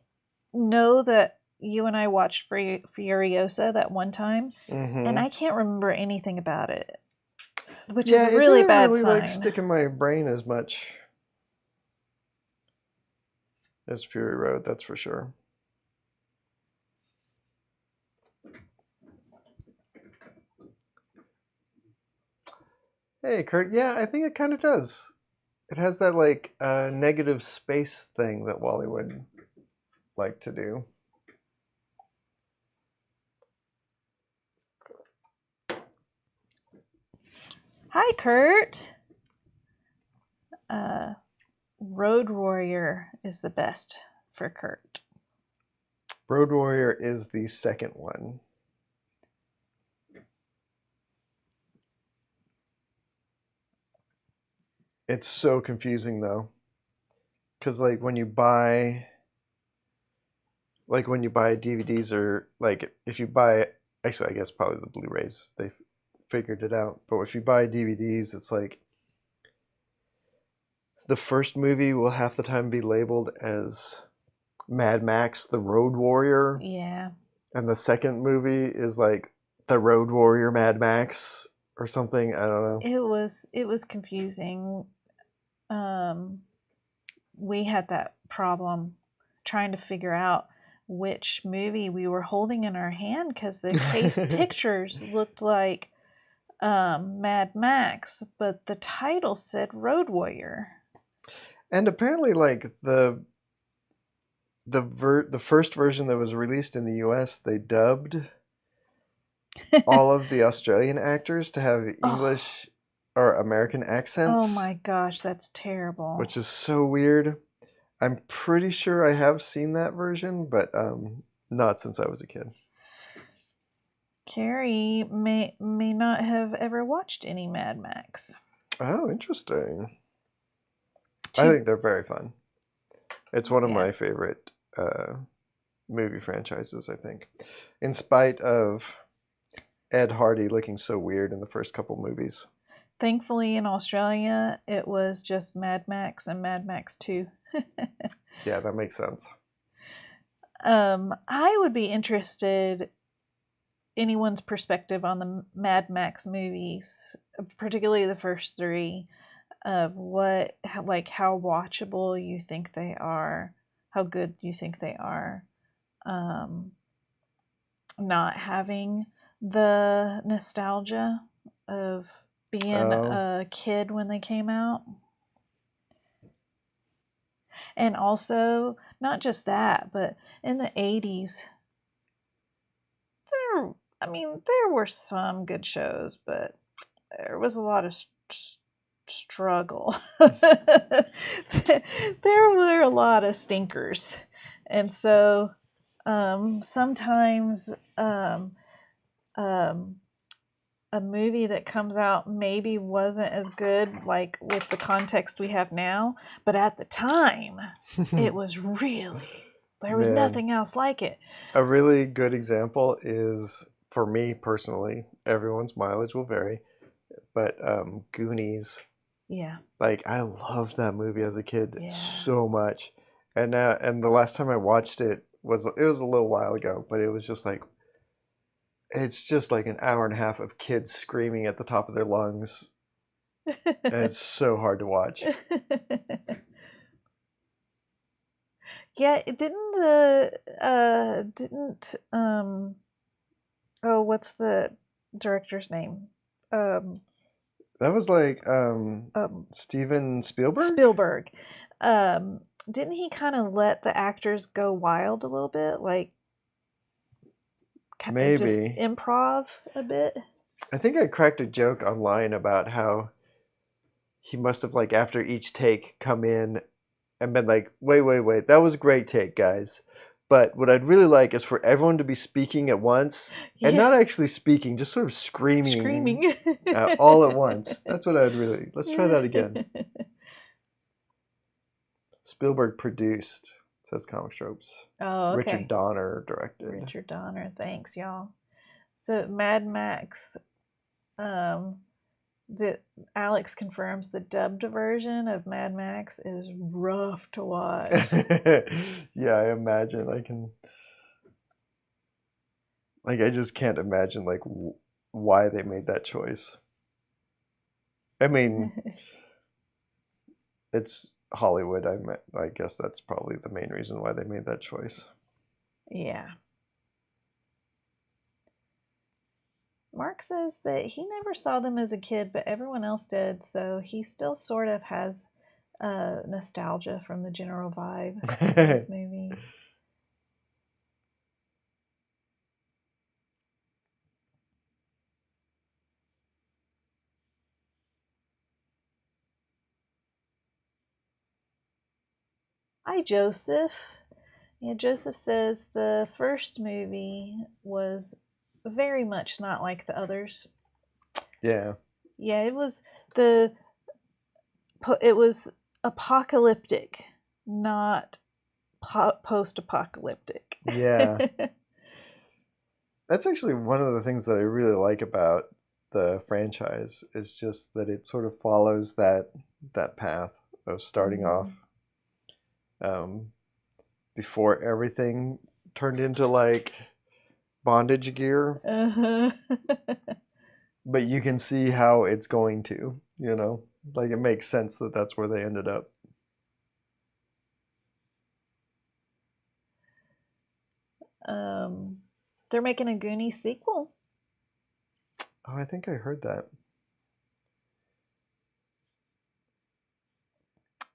know that you and I watched Furiosa that one time, and I can't remember anything about it, which is a really bad sign. It didn't really stick in my brain as much as Fury Road, that's for sure. Hey, Kurt. Yeah, I think it kind of does. It has that like negative space thing that Wally would like to do. Hi, Kurt. Road Warrior is the best for Kurt. Road Warrior is the second one. It's so confusing though, because like when you buy DVDs, or like if you buy, actually I guess probably the Blu-rays, they figured it out. But if you buy DVDs, it's like the first movie will half the time be labeled as Mad Max the Road Warrior. Yeah. And the second movie is like the Road Warrior Mad Max or something. I don't know. It was confusing. We had that problem trying to figure out which movie we were holding in our hand because the case pictures looked like Mad Max, but the title said Road Warrior. And apparently, like the first version that was released in the U.S., they dubbed all of the Australian actors to have English or American accents. Oh my gosh, that's terrible. Which is so weird. I'm pretty sure I have seen that version, but not since I was a kid. Carrie may not have ever watched any Mad Max. Oh, interesting. I think they're very fun. It's one of my favorite movie franchises, I think. In spite of Ed Hardy looking so weird in the first couple movies. Thankfully, in Australia, it was just Mad Max and Mad Max 2. Yeah, that makes sense. I would be interested anyone's perspective on the Mad Max movies, particularly the first three, of how watchable you think they are, how good you think they are. Not having the nostalgia of being a kid when they came out. And also, not just that, but in the 80s, there were some good shows, but there was a lot of struggle. There were a lot of stinkers. And so sometimes a movie that comes out maybe wasn't as good, like with the context we have now, but at the time, it was there was nothing else like it. A really good example is, for me personally, everyone's mileage will vary, but Goonies. Yeah. Like, I loved that movie as a kid so much. And the last time I watched it was a little while ago, but it was just like, it's just like an hour and a half of kids screaming at the top of their lungs. And it's so hard to watch. Yeah, what's the director's name? That was like Steven Spielberg? Spielberg. Didn't he kind of let the actors go wild a little bit? Like, maybe just improv a bit? I think I cracked a joke online about how he must have, like, after each take come in and been like, wait, that was a great take, guys. But what I'd really like is for everyone to be speaking at once, and not actually speaking, just sort of screaming all at once. That's what I'd really... Let's try that again. Spielberg produced, says Comic Tropes. Oh, okay. Richard Donner directed. Richard Donner, thanks, y'all. So Mad Max, Alex confirms the dubbed version of Mad Max is rough to watch. Yeah, I imagine. I just can't imagine like why they made that choice. I mean, it's Hollywood. I guess that's probably the main reason why they made that choice. Yeah. Mark says that he never saw them as a kid, but everyone else did, so he still sort of has nostalgia from the general vibe of this movie. Hi, Joseph. Yeah, Joseph says the first movie was very much not like the others. Yeah. Yeah, it was apocalyptic, not post-apocalyptic. Yeah. That's actually one of the things that I really like about the franchise is just that it sort of follows that path of starting off before everything turned into like bondage gear. But you can see how it's going to, you know, like it makes sense that that's where they ended up. They're making a Goonies sequel. Oh, I think I heard that.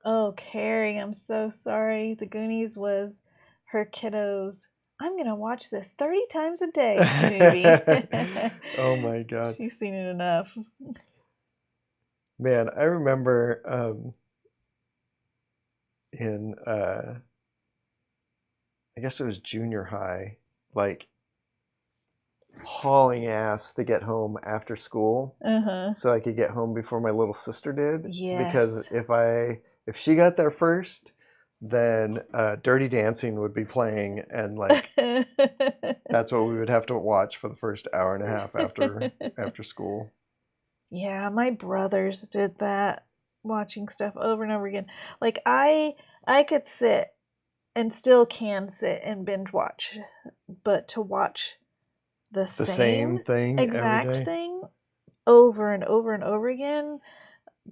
Oh, Carrie, I'm so sorry. The Goonies was her kiddo's I'm going to watch this 30 times a day movie. Oh my God. She's seen it enough. Man, I remember in, I guess it was junior high, like hauling ass to get home after school so I could get home before my little sister did. Yes. Because if she got there first, then Dirty Dancing would be playing, and like that's what we would have to watch for the first hour and a half after school. Yeah, my brothers did that, watching stuff over and over again. Like I could sit and still can sit and binge watch, but to watch the same thing exact every day thing over and over and over again,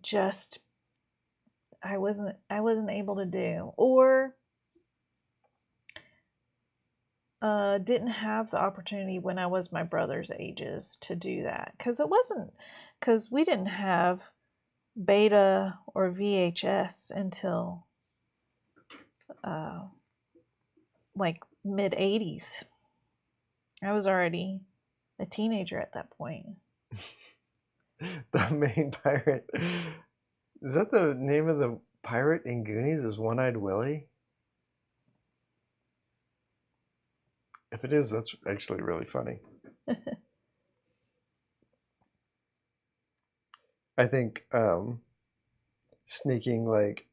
just I wasn't able to do, or didn't have the opportunity when I was my brother's ages to do that, because we didn't have beta or VHS until like mid 80s. I was already a teenager at that point. The main pirate, is that the name of the pirate in Goonies, is One-Eyed Willie? If it is, that's actually really funny. I think sneaking like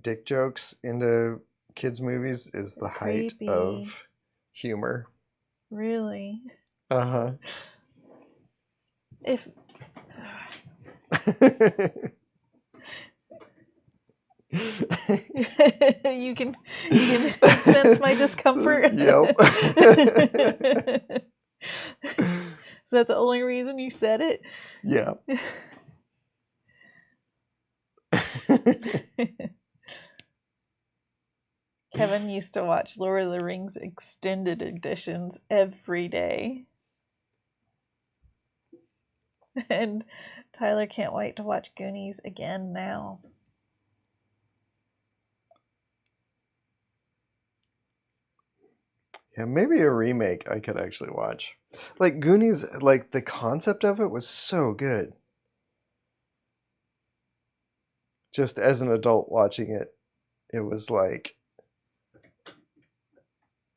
dick jokes into kids' movies is the height of humor. Really? Uh-huh. If you can sense my discomfort. Yep. Is that the only reason you said it? Yeah. Kevin used to watch Lord of the Rings extended editions every day. And Tyler can't wait to watch Goonies again now. Yeah, maybe a remake I could actually watch. Like Goonies, like the concept of it was so good. Just as an adult watching it, it was like,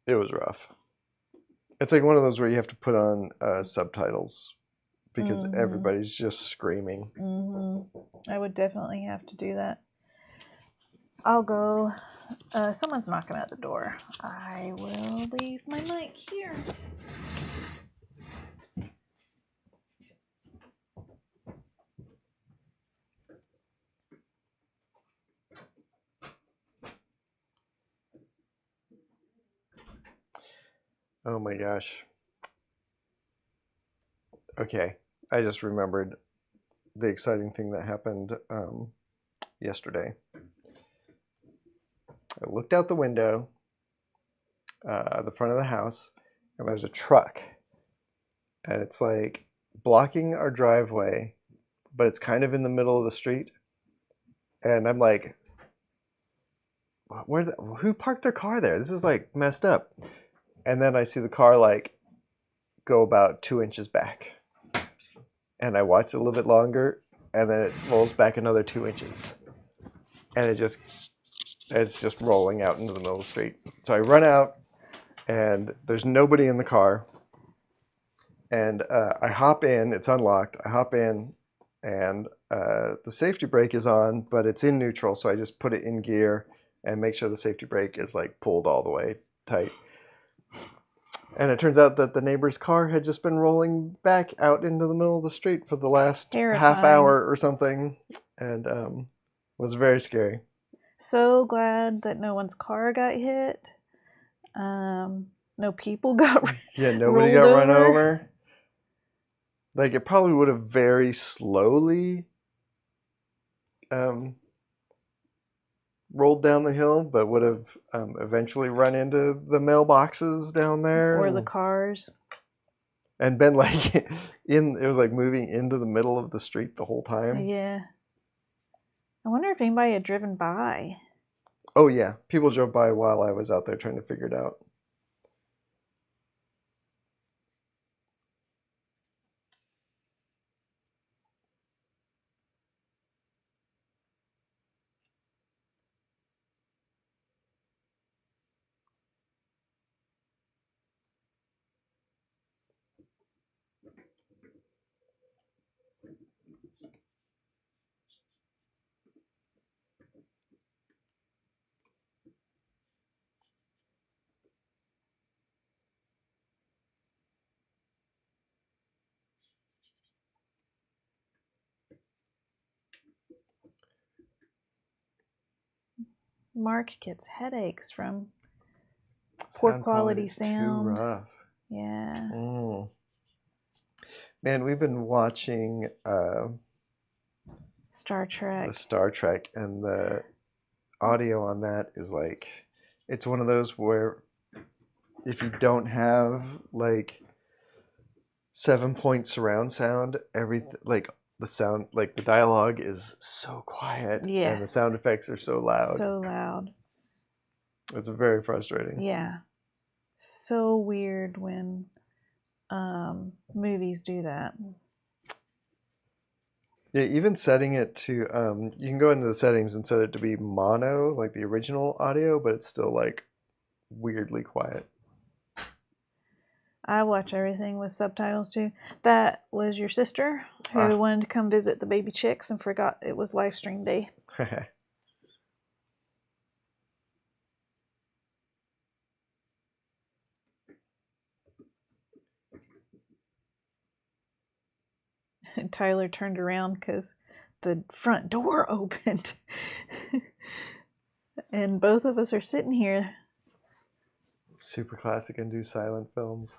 it was rough. It's like one of those where you have to put on subtitles because everybody's just screaming. I would definitely have to do that. I'll go. Someone's knocking at the door. I will leave my mic here. Oh my gosh. Okay, I just remembered the exciting thing that happened yesterday. I looked out the window, the front of the house, and there's a truck. And it's like blocking our driveway, but it's kind of in the middle of the street. And I'm like, who parked their car there? This is like messed up. And then I see the car like go about 2 inches back. And I watch it a little bit longer, and then it rolls back another 2 inches. And it's just rolling out into the middle of the street. So I run out, and there's nobody in the car. And I hop in, it's unlocked. I hop in, and the safety brake is on, but it's in neutral. So I just put it in gear and make sure the safety brake is like pulled all the way tight. And it turns out that the neighbor's car had just been rolling back out into the middle of the street for the last half hour or something, and was very scary. So glad that no one's car got hit. No people got nobody got run over. Like, it probably would have very slowly rolled down the hill, but would have eventually run into the mailboxes down there. Or the cars. And been like, it was like moving into the middle of the street the whole time. Yeah. I wonder if anybody had driven by. Oh, yeah. People drove by while I was out there trying to figure it out. Mark gets headaches from poor quality sound. Too rough. Yeah. Man, we've been watching Star Trek. The Star Trek, and the audio on that is like, it's one of those where if you don't have like 7-point surround sound, everything like the sound, like the dialogue is so quiet, and the sound effects are so loud. So loud. It's very frustrating. Yeah. So weird when movies do that. Yeah, even setting it to you can go into the settings and set it to be mono, like the original audio, but it's still like weirdly quiet. I watch everything with subtitles too. That was your sister who wanted to come visit the baby chicks and forgot it was live stream day. And Tyler turned around because the front door opened. And both of us are sitting here. Super classic and do silent films.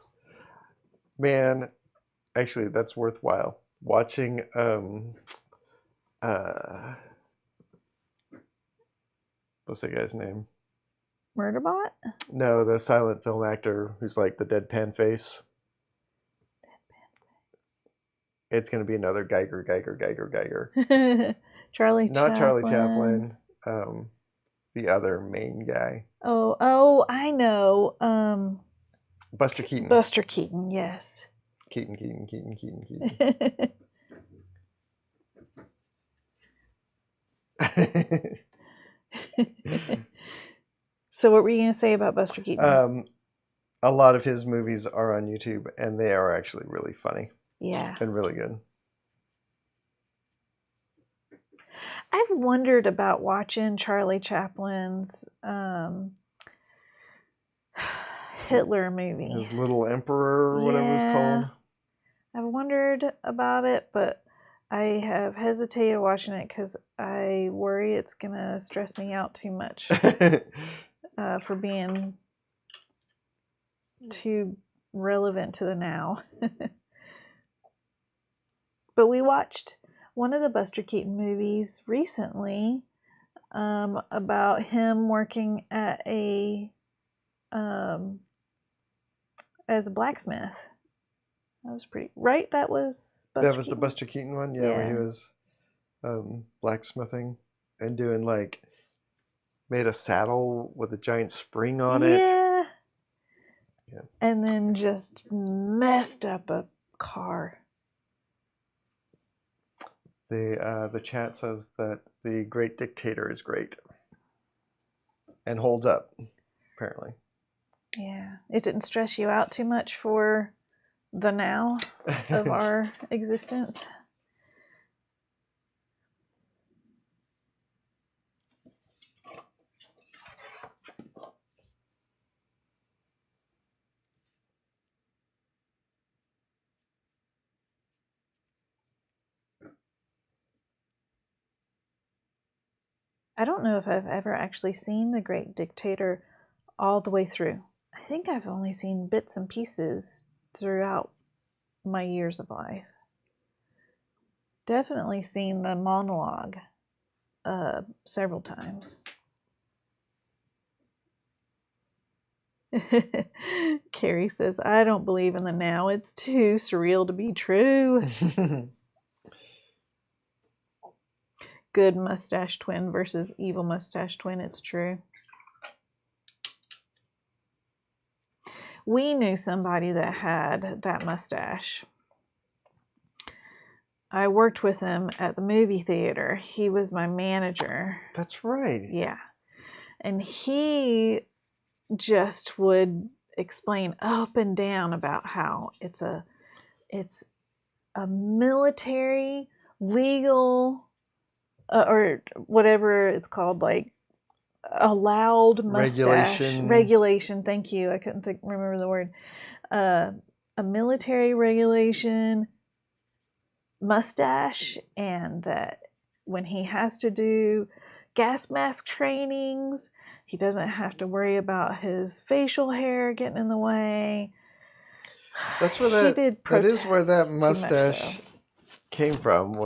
Man, actually, that's worthwhile. Watching what's the guy's name? Murderbot? No, the silent film actor who's like the deadpan face. It's going to be another Geiger. Charlie Not Chaplin. Charlie Chaplin. The other main guy. Oh, I know. Buster Keaton. Buster Keaton, yes. Keaton. So what were you going to say about Buster Keaton? A lot of his movies are on YouTube, and they are actually really funny. Yeah. And really good. I've wondered about watching Charlie Chaplin's Hitler movie. His Little Emperor, or whatever it's called. I've wondered about it, but I have hesitated watching it because I worry it's going to stress me out too much for being too relevant to the now. But we watched one of the Buster Keaton movies recently about him working at as a blacksmith. That was pretty right. That was Buster That was Keaton? The Buster Keaton one, where he was blacksmithing and doing like made a saddle with a giant spring on it. Yeah. Yeah. And then just messed up a car. The chat says that the Great Dictator is great and holds up, apparently. Yeah. It didn't stress you out too much for the now of our existence. I don't know if I've ever actually seen The Great Dictator all the way through. I think I've only seen bits and pieces throughout my years of life. Definitely seen the monologue several times. Carrie says, I don't believe in the now. It's too surreal to be true. Good mustache twin versus evil mustache twin. It's true. We knew somebody that had that mustache. I worked with him at the movie theater. He was my manager. That's right. Yeah. And he just would explain up and down about how it's a military legal or whatever it's called, like allowed mustache regulation. Thank you. I couldn't remember the word. A military regulation mustache, and that when he has to do gas mask trainings, he doesn't have to worry about his facial hair getting in the way. That's where that is where that mustache came from.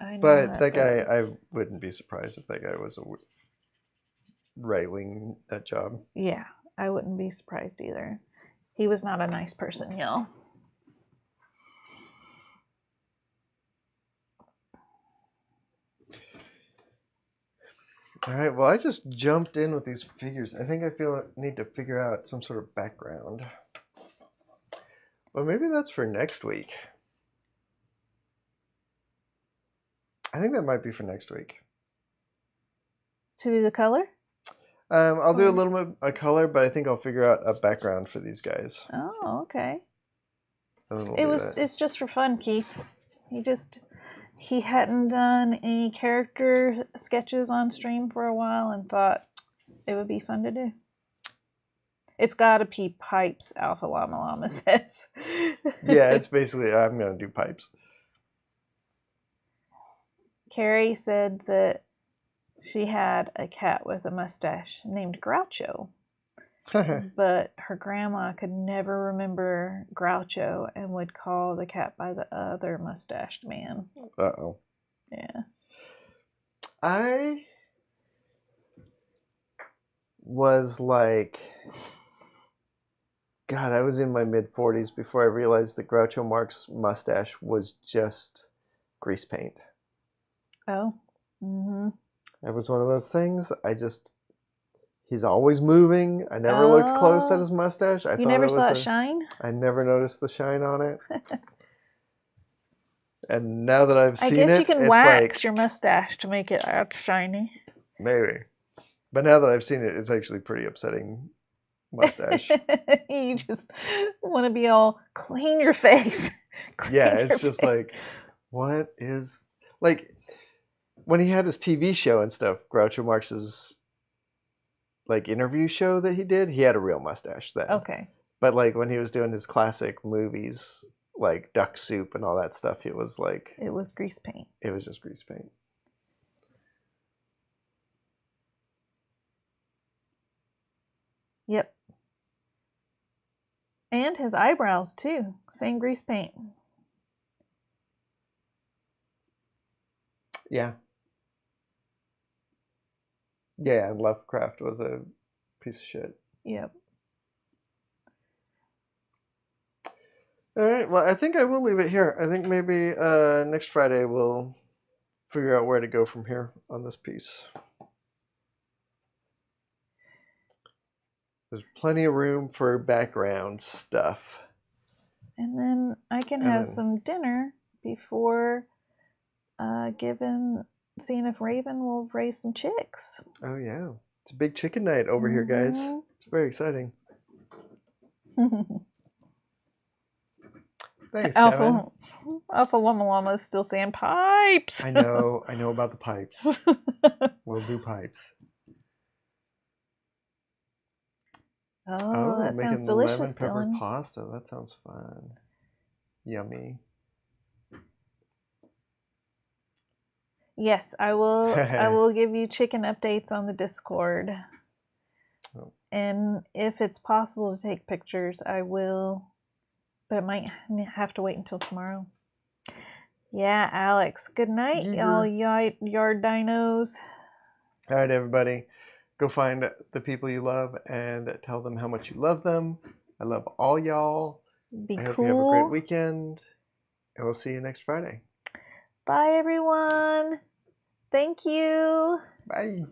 I know it, that guy, I wouldn't be surprised if that guy was a right-wing nut job. Yeah, I wouldn't be surprised either. He was not a nice person, y'all. All right, well, I just jumped in with these figures. I think I need to figure out some sort of background. Well, maybe that's for next week. I think that might be for next week. To do the color? I'll do a little bit of color, but I think I'll figure out a background for these guys. Oh, okay. It's just for fun, Keith. He hadn't done any character sketches on stream for a while and thought it would be fun to do. It's gotta be Pipes, Alpha Llama Llama says. Yeah, it's basically, I'm gonna do Pipes. Carrie said that she had a cat with a mustache named Groucho. But her grandma could never remember Groucho and would call the cat by the other mustached man. Uh-oh. Yeah. I was like, God, I was in my mid-40s before I realized that Groucho Marx's mustache was just grease paint. Oh. Mm-hmm. It was one of those things. He's always moving. I never looked close at his mustache. You never saw it shine? I never noticed the shine on it. And now that I've seen it, I guess you can wax your mustache to make it act shiny. Maybe. But now that I've seen it, it's actually pretty upsetting mustache. You just want to be all, clean your face. Yeah, it's just like, what is... Like, when he had his TV show and stuff, Groucho Marx's interview show that he did, he had a real mustache then. Okay. But when he was doing his classic movies, like Duck Soup and all that stuff, it was it was grease paint. It was just grease paint. Yep. And his eyebrows too, same grease paint. Yeah. Yeah, and Lovecraft was a piece of shit. Yep. All right, well, I think I will leave it here. I think maybe next Friday we'll figure out where to go from here on this piece. There's plenty of room for background stuff. And then I can have some dinner before seeing if Raven will raise some chicks. Oh yeah. It's a big chicken night over here, guys. It's very exciting. Thanks, Kevin. Alpha Llama Llama is still saying pipes. I know about the pipes. We'll do pipes. Oh, that sounds delicious, lemon pepper Dylan. pasta. That sounds fun. Yummy. Yes, I will. I will give you chicken updates on the Discord. Oh. And if it's possible to take pictures, I will. But it might have to wait until tomorrow. Yeah, Alex. Good night, y'all yard dinos. All right, everybody. Go find the people you love and tell them how much you love them. I love all y'all. I hope you have a great weekend. And we'll see you next Friday. Bye, everyone. Thank you. Bye.